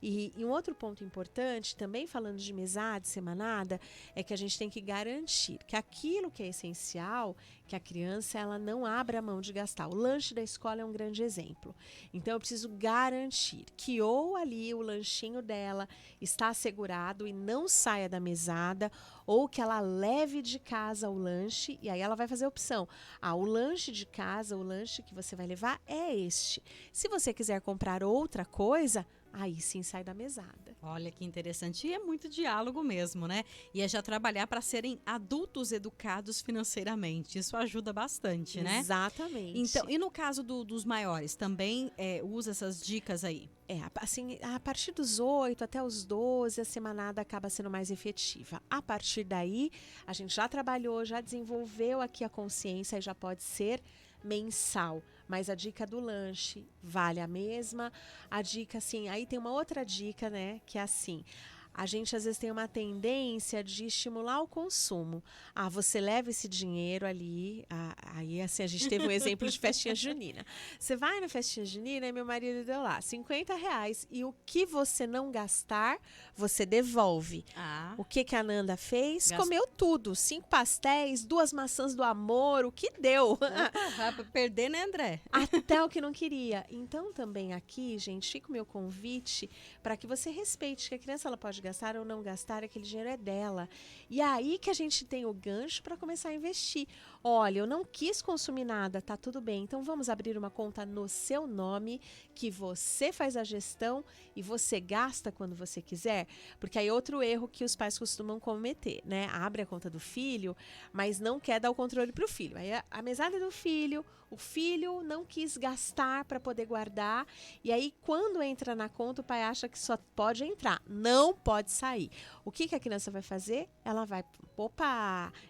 E um outro ponto importante, também falando de mesada, semanada, é que a gente tem que garantir que aquilo que é essencial, que a criança ela não abra a mão de gastar. O lanche da escola é um grande exemplo. Então eu preciso garantir que ou ali o lanchinho dela está assegurado e não saia da mesada, ou que ela leve de casa o lanche, e aí ela vai fazer a opção. Ah, o lanche de casa, o lanche que você vai levar é este. Se você quiser comprar outra coisa, aí sim sai da mesada. Olha que interessante. E é muito diálogo mesmo, né? E é já trabalhar para serem adultos educados financeiramente. Isso ajuda bastante, né? Exatamente. Então, e no caso dos maiores, também usa essas dicas aí? Assim, a partir dos 8 até os 12, a semanada acaba sendo mais efetiva. A partir daí, a gente já trabalhou, já desenvolveu aqui a consciência e já pode ser mensal. Mas a dica do lanche vale a mesma. A dica, assim, aí tem uma outra dica, né? Que é assim, a gente às vezes tem uma tendência de estimular o consumo. Você leva esse dinheiro ali, aí assim, a gente teve um exemplo de festinha junina. Você vai na festinha junina e meu marido deu lá R$50 e o que você não gastar, você devolve. O que a Nanda fez? Comeu tudo, 5 pastéis, 2 maçãs do amor, o que deu. Vai perder, né, André? Até o que não queria. Então também aqui, gente, fica o meu convite para que você respeite que a criança ela pode gastar ou não gastar, aquele dinheiro é dela. E aí que a gente tem o gancho para começar a investir. Olha, eu não quis consumir nada, tá tudo bem. Então vamos abrir uma conta no seu nome, que você faz a gestão e você gasta quando você quiser. Porque aí outro erro que os pais costumam cometer, né? Abre a conta do filho, mas não quer dar o controle pro filho. Aí a mesada do filho, o filho não quis gastar para poder guardar. E aí quando entra na conta, o pai acha que só pode entrar, não pode sair. O que a criança vai fazer? Ela vai,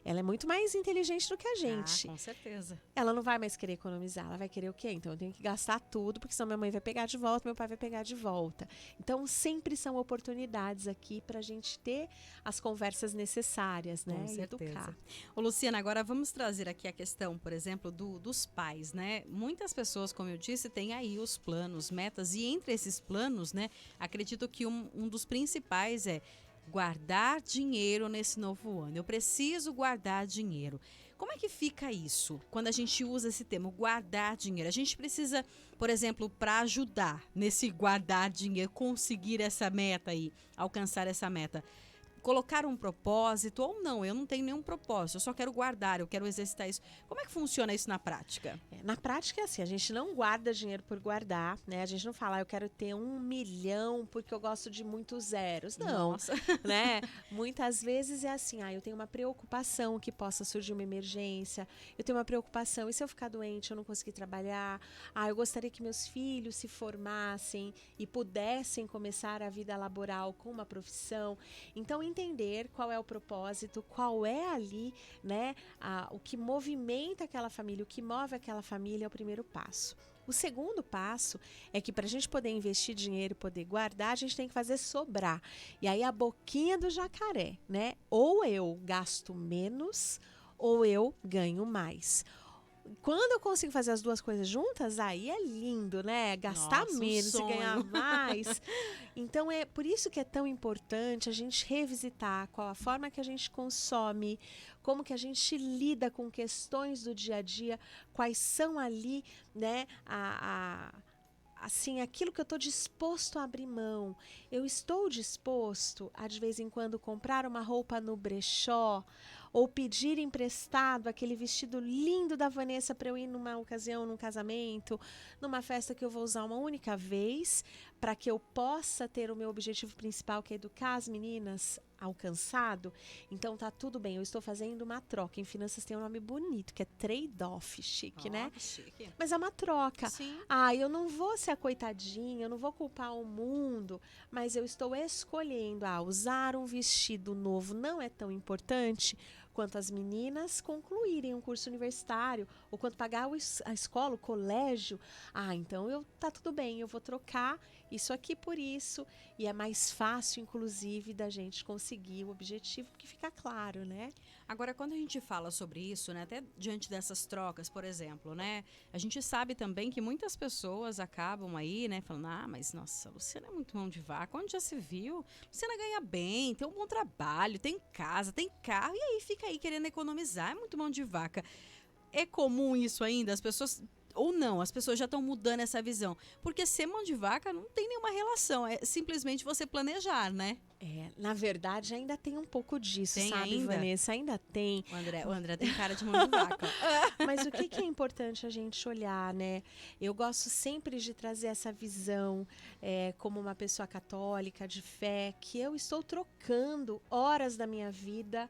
ela é muito mais inteligente do que a gente. Com certeza. Ela não vai mais querer economizar, ela vai querer o quê? Então eu tenho que gastar tudo, porque senão minha mãe vai pegar de volta, meu pai vai pegar de volta. Então sempre são oportunidades aqui para a gente ter as conversas necessárias, né? Com certeza. Educar. Ô, Luciana, agora vamos trazer aqui a questão, por exemplo, dos pais, né? Muitas pessoas, como eu disse, têm aí os planos, metas, e entre esses planos, né, acredito que um dos principais é guardar dinheiro nesse novo ano. Eu preciso guardar dinheiro. Como é que fica isso quando a gente usa esse termo, guardar dinheiro? A gente precisa, por exemplo, para ajudar nesse guardar dinheiro, conseguir essa meta aí, alcançar essa meta, colocar um propósito ou não, eu não tenho nenhum propósito, eu só quero guardar, eu quero exercitar isso. Como é que funciona isso na prática? Na prática é assim, a gente não guarda dinheiro por guardar, né? A gente não fala, eu quero ter 1 milhão porque eu gosto de muitos zeros. Não, Nossa. né? Muitas vezes é assim, eu tenho uma preocupação que possa surgir uma emergência, eu tenho uma preocupação, e se eu ficar doente, eu não conseguir trabalhar? Eu gostaria que meus filhos se formassem e pudessem começar a vida laboral com uma profissão. Então, entender qual é o propósito, qual é ali, né, o que movimenta aquela família, o que move aquela família é o primeiro passo. O segundo passo é que para a gente poder investir dinheiro e poder guardar, a gente tem que fazer sobrar. E aí a boquinha do jacaré, né? Ou eu gasto menos ou eu ganho mais. Quando eu consigo fazer as duas coisas juntas, aí é lindo, né? Gastar menos e ganhar mais. Então, é por isso que é tão importante a gente revisitar qual a forma que a gente consome, como que a gente lida com questões do dia a dia, quais são ali, né, assim, aquilo que eu estou disposto a abrir mão. Eu estou disposto a, de vez em quando, comprar uma roupa no brechó, ou pedir emprestado aquele vestido lindo da Vanessa para eu ir numa ocasião, num casamento, numa festa que eu vou usar uma única vez, para que eu possa ter o meu objetivo principal, que é educar as meninas, alcançado. Então tá tudo bem, eu estou fazendo uma troca. Em finanças tem um nome bonito, que é trade-off, chique, né? Chique. Mas é uma troca. Sim. Eu não vou ser a coitadinha, eu não vou culpar o mundo, mas eu estou escolhendo, usar um vestido novo não é tão importante quanto as meninas concluírem um curso universitário, ou quanto pagar a escola, o colégio. Então tá tudo bem, eu vou trocar isso aqui por isso, e é mais fácil, inclusive, da gente conseguir o objetivo, porque fica claro, né? Agora, quando a gente fala sobre isso, né, até diante dessas trocas, por exemplo, né, a gente sabe também que muitas pessoas acabam aí, né, falando, mas nossa, a Luciana é muito mão de vaca, onde já se viu? A Luciana ganha bem, tem um bom trabalho, tem casa, tem carro, e aí fica aí querendo economizar, é muito mão de vaca. É comum isso ainda? As pessoas... Ou não, as pessoas já estão mudando essa visão. Porque ser mão de vaca não tem nenhuma relação, é simplesmente você planejar, né? Na verdade, ainda tem um pouco disso, tem sabe, ainda? Vanessa? Ainda tem. O André tem cara de mão de vaca. Mas o que é importante a gente olhar, né? Eu gosto sempre de trazer essa visão como uma pessoa católica, de fé, que eu estou trocando horas da minha vida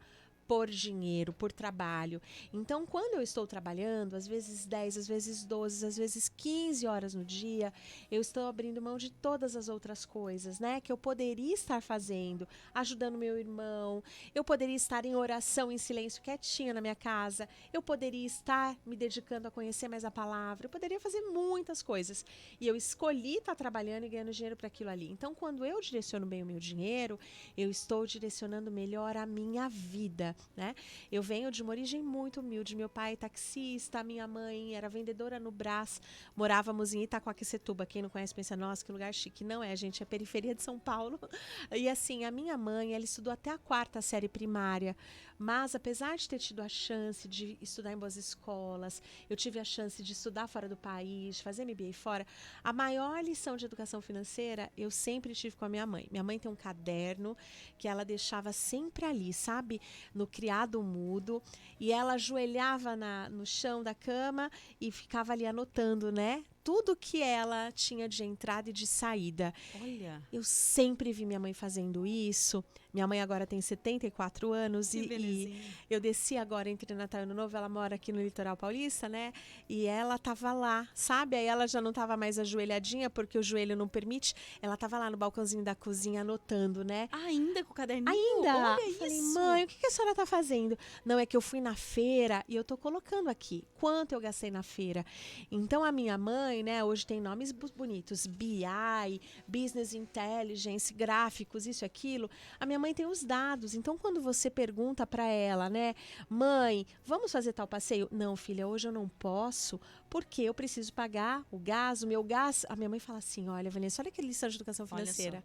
por dinheiro, por trabalho. Então, quando eu estou trabalhando, às vezes 10, às vezes 12, às vezes 15 horas no dia, eu estou abrindo mão de todas as outras coisas, né? Que eu poderia estar fazendo, ajudando meu irmão, eu poderia estar em oração, em silêncio, quietinha na minha casa, eu poderia estar me dedicando a conhecer mais a palavra, eu poderia fazer muitas coisas. E eu escolhi estar trabalhando e ganhando dinheiro para aquilo ali. Então, quando eu direciono bem o meu dinheiro, eu estou direcionando melhor a minha vida, né? Eu venho de uma origem muito humilde. Meu pai é taxista, minha mãe era vendedora no Brás. Morávamos em Itaquaquecetuba. Quem não conhece pensa, nossa, que lugar chique. Não é, gente, é periferia de São Paulo. E assim, a minha mãe, ela estudou até a 4ª série primária. Mas, apesar de ter tido a chance de estudar em boas escolas, eu tive a chance de estudar fora do país, fazer MBA fora, a maior lição de educação financeira eu sempre tive com a minha mãe. Minha mãe tem um caderno que ela deixava sempre ali, sabe? No criado mudo. E ela ajoelhava no chão da cama e ficava ali anotando, né? Tudo que ela tinha de entrada e de saída. Olha. Eu sempre vi minha mãe fazendo isso. Minha mãe agora tem 74 anos e eu desci agora entre Natal e Ano Novo. Ela mora aqui no litoral paulista, né? E ela tava lá, sabe? Aí ela já não tava mais ajoelhadinha porque o joelho não permite. Ela tava lá no balcãozinho da cozinha anotando, né? Ainda com o caderninho? Ainda! Olha Falei, isso! mãe, o que a senhora tá fazendo? Não, é que eu fui na feira e eu tô colocando aqui quanto eu gastei na feira. Então a minha mãe, né, hoje tem nomes bonitos, BI, Business Intelligence, gráficos, isso e aquilo. A minha mãe tem os dados. Então quando você pergunta para ela, né, mãe, vamos fazer tal passeio? Não, filha, hoje eu não posso, porque eu preciso pagar o gás, o meu gás. A minha mãe fala assim, olha, Vanessa, olha que lição de educação financeira.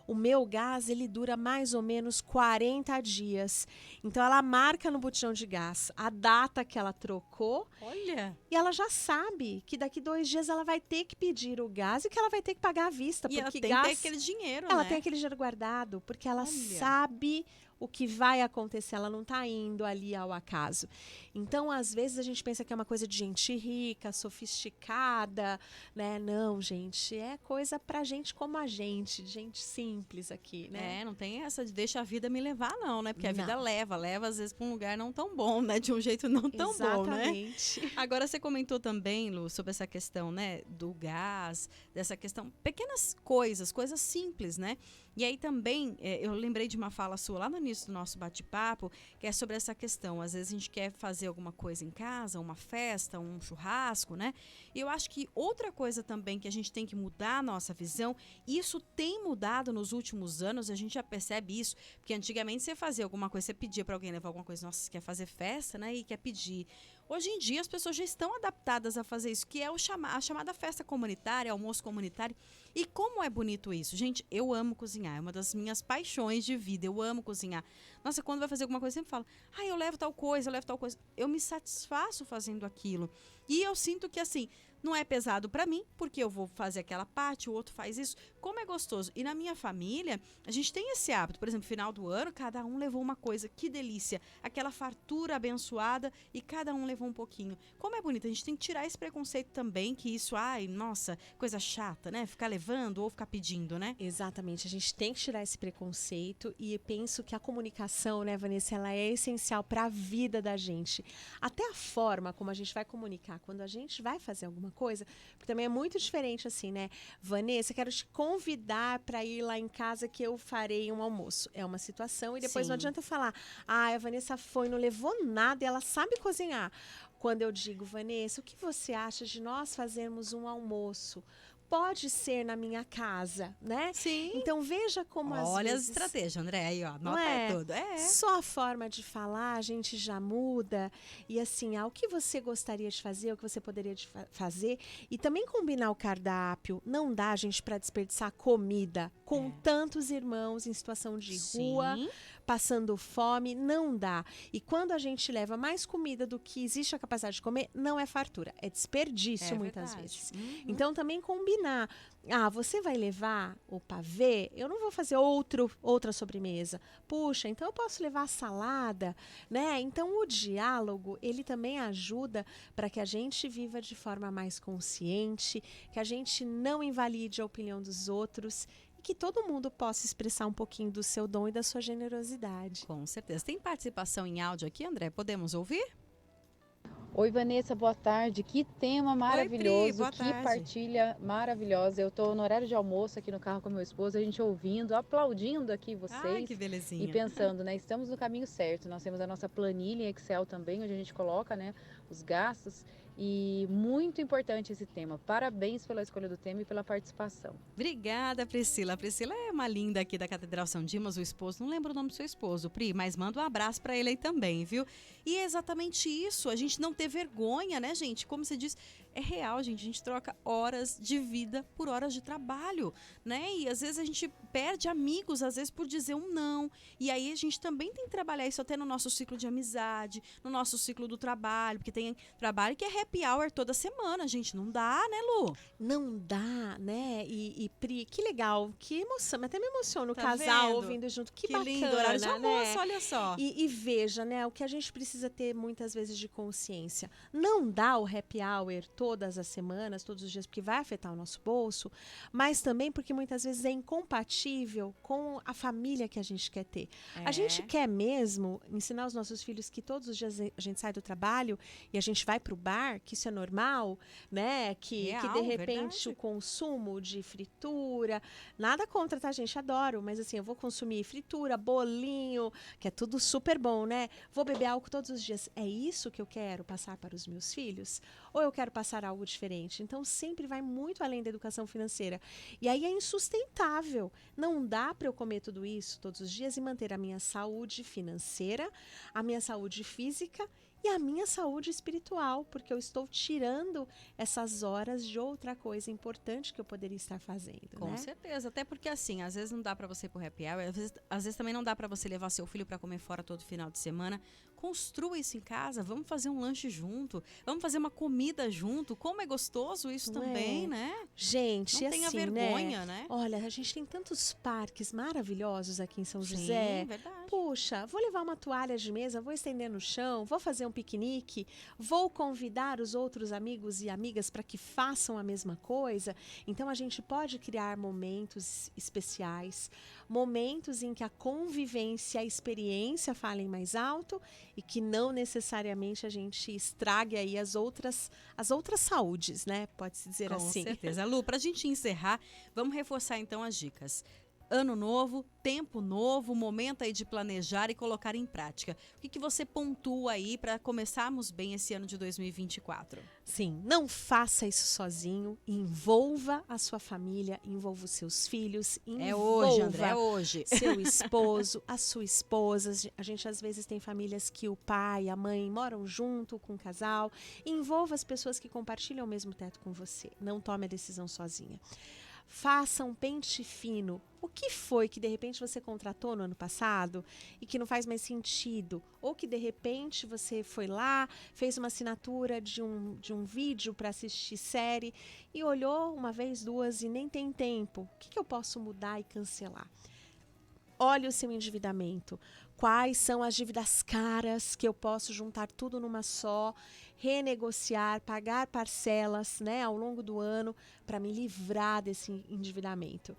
O meu gás, ele dura mais ou menos 40 dias. Então, ela marca no botijão de gás a data que ela trocou. Olha! E ela já sabe que daqui 2 dias ela vai ter que pedir o gás e que ela vai ter que pagar à vista. E porque ela tem gás, que ter aquele dinheiro, ela né? tem aquele dinheiro guardado, porque ela sabe o que vai acontecer, ela não está indo ali ao acaso. Então, às vezes, a gente pensa que é uma coisa de gente rica, sofisticada, né? Não, gente, é coisa pra gente como a gente simples aqui, né? É, não tem essa de deixa a vida me levar, não, né? Porque a vida Não. leva às vezes pra um lugar não tão bom, né? De um jeito não tão bom, né? Exatamente. Agora, você comentou também, Lu, sobre essa questão, né? Do gás, dessa questão, pequenas coisas simples, né? E aí também, eu lembrei de uma fala sua lá no início do nosso bate-papo, que é sobre essa questão. Às vezes a gente quer fazer alguma coisa em casa, uma festa, um churrasco, né? E eu acho que outra coisa também que a gente tem que mudar a nossa visão, e isso tem mudado nos últimos anos, a gente já percebe isso, porque antigamente você fazia alguma coisa, você pedia para alguém levar alguma coisa, nossa, você quer fazer festa, né? E quer pedir. Hoje em dia as pessoas já estão adaptadas a fazer isso, que é a chamada festa comunitária, almoço comunitário. E como é bonito isso? Gente, eu amo cozinhar, é uma das minhas paixões de vida, eu amo cozinhar. Nossa, quando vai fazer alguma coisa, eu sempre falo, eu levo tal coisa, Eu me satisfaço fazendo aquilo. E eu sinto que, assim, não é pesado pra mim, porque eu vou fazer aquela parte, o outro faz isso. Como é gostoso. E na minha família, a gente tem esse hábito. Por exemplo, final do ano, cada um levou uma coisa. Que delícia. Aquela fartura abençoada e cada um levou um pouquinho. Como é bonito. A gente tem que tirar esse preconceito também, que isso, nossa, coisa chata, né? Ficar levando ou ficar pedindo, né? Exatamente. A gente tem que tirar esse preconceito e penso que a comunicação, né, Vanessa, ela é essencial para a vida da gente. Até a forma como a gente vai comunicar quando a gente vai fazer alguma coisa, porque também é muito diferente assim, né? Vanessa, quero te convidar para ir lá em casa que eu farei um almoço. É uma situação e depois Sim. não adianta falar, a Vanessa foi, não levou nada e ela sabe cozinhar. Quando eu digo, Vanessa, o que você acha de nós fazermos um almoço? Pode ser na minha casa, né? Sim. Então veja como às vezes... Olha as estratégias, André, aí ó, anota tudo. Só a forma de falar a gente já muda. E assim, o que você gostaria de fazer, o que você poderia fazer. E também combinar o cardápio. Não dá, gente, para desperdiçar comida com tantos irmãos em situação de rua, passando fome, não dá. E quando a gente leva mais comida do que existe a capacidade de comer, não é fartura, é desperdício muitas vezes. Então também combinar. Você vai levar o pavê? Eu não vou fazer outra sobremesa. Puxa, então eu posso levar a salada, né? Então o diálogo, ele também ajuda para que a gente viva de forma mais consciente, que a gente não invalide a opinião dos outros, que todo mundo possa expressar um pouquinho do seu dom e da sua generosidade. Com certeza. Tem participação em áudio aqui, André? Podemos ouvir? Oi, Vanessa, boa tarde. Que tema maravilhoso, Pri, boa que tarde. partilha maravilhosa. Eu estou no horário de almoço aqui no carro com meu esposo, a gente ouvindo, aplaudindo aqui vocês. Ai, que belezinha. E pensando, né, estamos no caminho certo. Nós temos a nossa planilha em Excel também, onde a gente coloca, né, os gastos. E muito importante esse tema. Parabéns pela escolha do tema e pela participação. Obrigada, Priscila. A Priscila é uma linda aqui da Catedral São Dimas, o esposo. Não lembro o nome do seu esposo, Pri, mas manda um abraço para ele aí também, viu? E é exatamente isso. A gente não ter vergonha, né, gente? Como você diz, é real, gente. A gente troca horas de vida por horas de trabalho, né? E às vezes a gente perde amigos, às vezes por dizer um não. E aí a gente também tem que trabalhar isso até no nosso ciclo de amizade, no nosso ciclo do trabalho, porque tem trabalho que é happy hour toda semana, gente. Não dá, né, Lu? Não dá, né? E Pri, que legal, que emoção. Até me emociona o Tá casal vendo? ouvindo junto. Que bacana, lindo, horário de almoço, né? olha só. E veja, né? O que a gente precisa ter muitas vezes de consciência. Não dá o happy hour todas as semanas, todos os dias, porque vai afetar o nosso bolso, mas também porque muitas vezes é incompatível com a família que a gente quer ter. A gente quer mesmo ensinar os nossos filhos que todos os dias a gente sai do trabalho e a gente vai pro bar, que isso é normal, né? Que de repente verdade. o consumo de fritura, nada contra, tá, gente? Adoro, mas assim, eu vou consumir fritura, bolinho, que é tudo super bom, né? Vou beber álcool todos os dias. É isso que eu quero passar para os meus filhos? Ou eu quero passar algo diferente? Então, sempre vai muito além da educação financeira. E aí é insustentável. Não dá para eu comer tudo isso todos os dias e manter a minha saúde financeira, a minha saúde física e a minha saúde espiritual, porque eu estou tirando essas horas de outra coisa importante que eu poderia estar fazendo, Com né? certeza, até porque assim, às vezes não dá pra você ir pro happy hour, às vezes também não dá pra você levar seu filho pra comer fora todo final de semana. Construa isso em casa, vamos fazer um lanche junto, vamos fazer uma comida junto. Como é gostoso isso Não também, é? né? Gente, Não tenha assim, vergonha, né? Olha, a gente tem tantos parques maravilhosos aqui em São Sim, José. verdade. Puxa, vou levar uma toalha de mesa, vou estender no chão, vou fazer um piquenique, vou convidar os outros amigos e amigas para que façam a mesma coisa. Então a gente pode criar momentos especiais, momentos em que a convivência e a experiência falem mais alto e que não necessariamente a gente estrague aí as outras saúdes, né? Pode-se dizer assim. Com certeza. Lu, pra gente encerrar, vamos reforçar então as dicas. Ano novo, tempo novo, momento aí de planejar e colocar em prática. O que você pontua aí para começarmos bem esse ano de 2024? Sim, não faça isso sozinho, envolva a sua família, envolva os seus filhos, envolva É hoje, André, é hoje. seu esposo, a sua esposa. A gente às vezes tem famílias que o pai e a mãe moram junto com o casal. Envolva as pessoas que compartilham o mesmo teto com você. Não tome a decisão sozinha. Faça um pente fino. O que foi que de repente você contratou no ano passado e que não faz mais sentido? Ou que de repente você foi lá, fez uma assinatura de um vídeo para assistir série e olhou uma vez, duas e nem tem tempo. O que eu posso mudar e cancelar? Olhe o seu endividamento. Quais são as dívidas caras que eu posso juntar tudo numa só, renegociar, pagar parcelas, né, ao longo do ano para me livrar desse endividamento.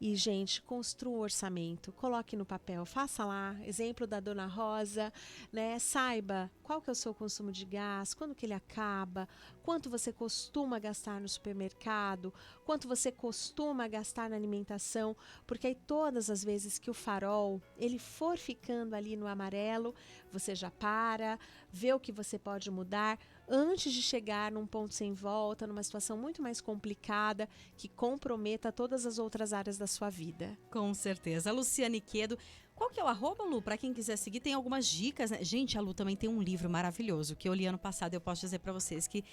E, gente, construa um orçamento, coloque no papel, faça lá, exemplo da Dona Rosa, né? Saiba qual que é o seu consumo de gás, quando que ele acaba, quanto você costuma gastar no supermercado, quanto você costuma gastar na alimentação, porque aí todas as vezes que o farol, ele for ficando ali no amarelo, você já para, vê o que você pode mudar, antes de chegar num ponto sem volta, numa situação muito mais complicada, que comprometa todas as outras áreas da sua vida. Com certeza. Luciane Quedo, qual que é o arroba, Lu? Para quem quiser seguir, tem algumas dicas, né? Gente, a Lu também tem um livro maravilhoso que eu li ano passado, eu posso dizer para vocês que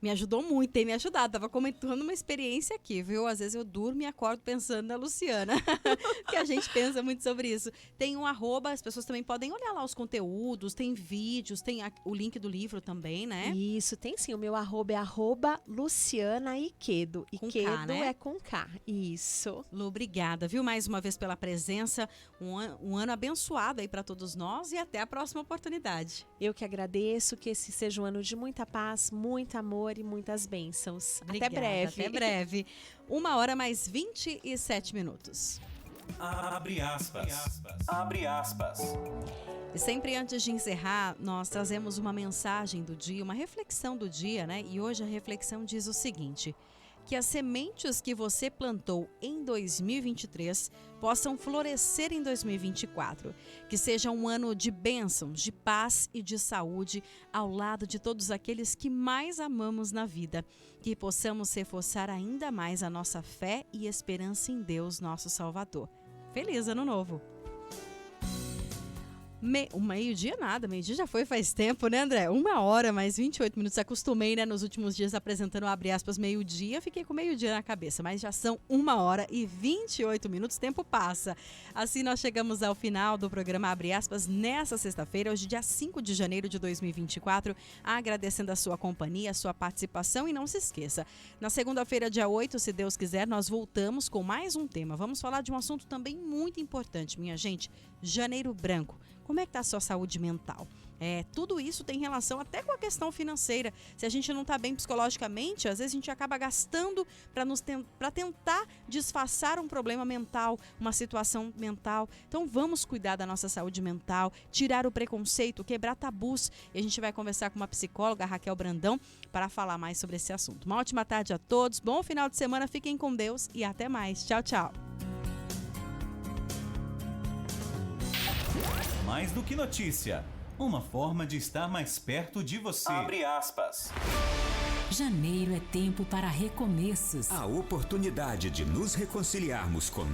me ajudou muito, tem me ajudado. Tava comentando uma experiência aqui, viu? Às vezes eu durmo e acordo pensando na Luciana, que a gente pensa muito sobre isso. Tem um arroba, as pessoas também podem olhar lá os conteúdos, tem vídeos, tem o link do livro também, né? Isso, tem sim. O meu arroba é Luciana Iquedo. Iquedo K, né? é com K. Isso. Lu, obrigada, viu? Mais uma vez pela presença. Um ano abençoado aí para todos nós e até a próxima oportunidade. Eu que agradeço, que esse seja um ano de muita paz, muito amor amor e muitas bênçãos. Obrigada, até breve. Até breve. 1h mais 28 minutos. Abre aspas. Abre aspas. E sempre antes de encerrar, nós trazemos uma mensagem do dia, uma reflexão do dia, né? E hoje a reflexão diz o seguinte: que as sementes que você plantou em 2023 possam florescer em 2024. Que seja um ano de bênçãos, de paz e de saúde ao lado de todos aqueles que mais amamos na vida. Que possamos reforçar ainda mais a nossa fé e esperança em Deus, nosso Salvador. Feliz Ano Novo! Meio-dia nada, meio-dia já foi faz tempo, né, André? 1h mais 28 minutos. Acostumei, né, nos últimos dias apresentando abre aspas meio-dia, fiquei com meio-dia na cabeça, mas já são 1h28, tempo passa. Assim nós chegamos ao final do programa Abre Aspas nessa sexta-feira, hoje dia 5 de janeiro de 2024, agradecendo a sua companhia, a sua participação e não se esqueça, na segunda-feira, dia 8, se Deus quiser, nós voltamos com mais um tema. Vamos falar de um assunto também muito importante, minha gente, Janeiro Branco. Como é que está a sua saúde mental? Tudo isso tem relação até com a questão financeira. Se a gente não está bem psicologicamente, às vezes a gente acaba gastando para tentar disfarçar um problema mental, uma situação mental. Então vamos cuidar da nossa saúde mental, tirar o preconceito, quebrar tabus. E a gente vai conversar com uma psicóloga, a Raquel Brandão, para falar mais sobre esse assunto. Uma ótima tarde a todos, bom final de semana, fiquem com Deus e até mais. Tchau, tchau. Mais do que notícia, uma forma de estar mais perto de você. Abre aspas. Janeiro é tempo para recomeços. A oportunidade de nos reconciliarmos com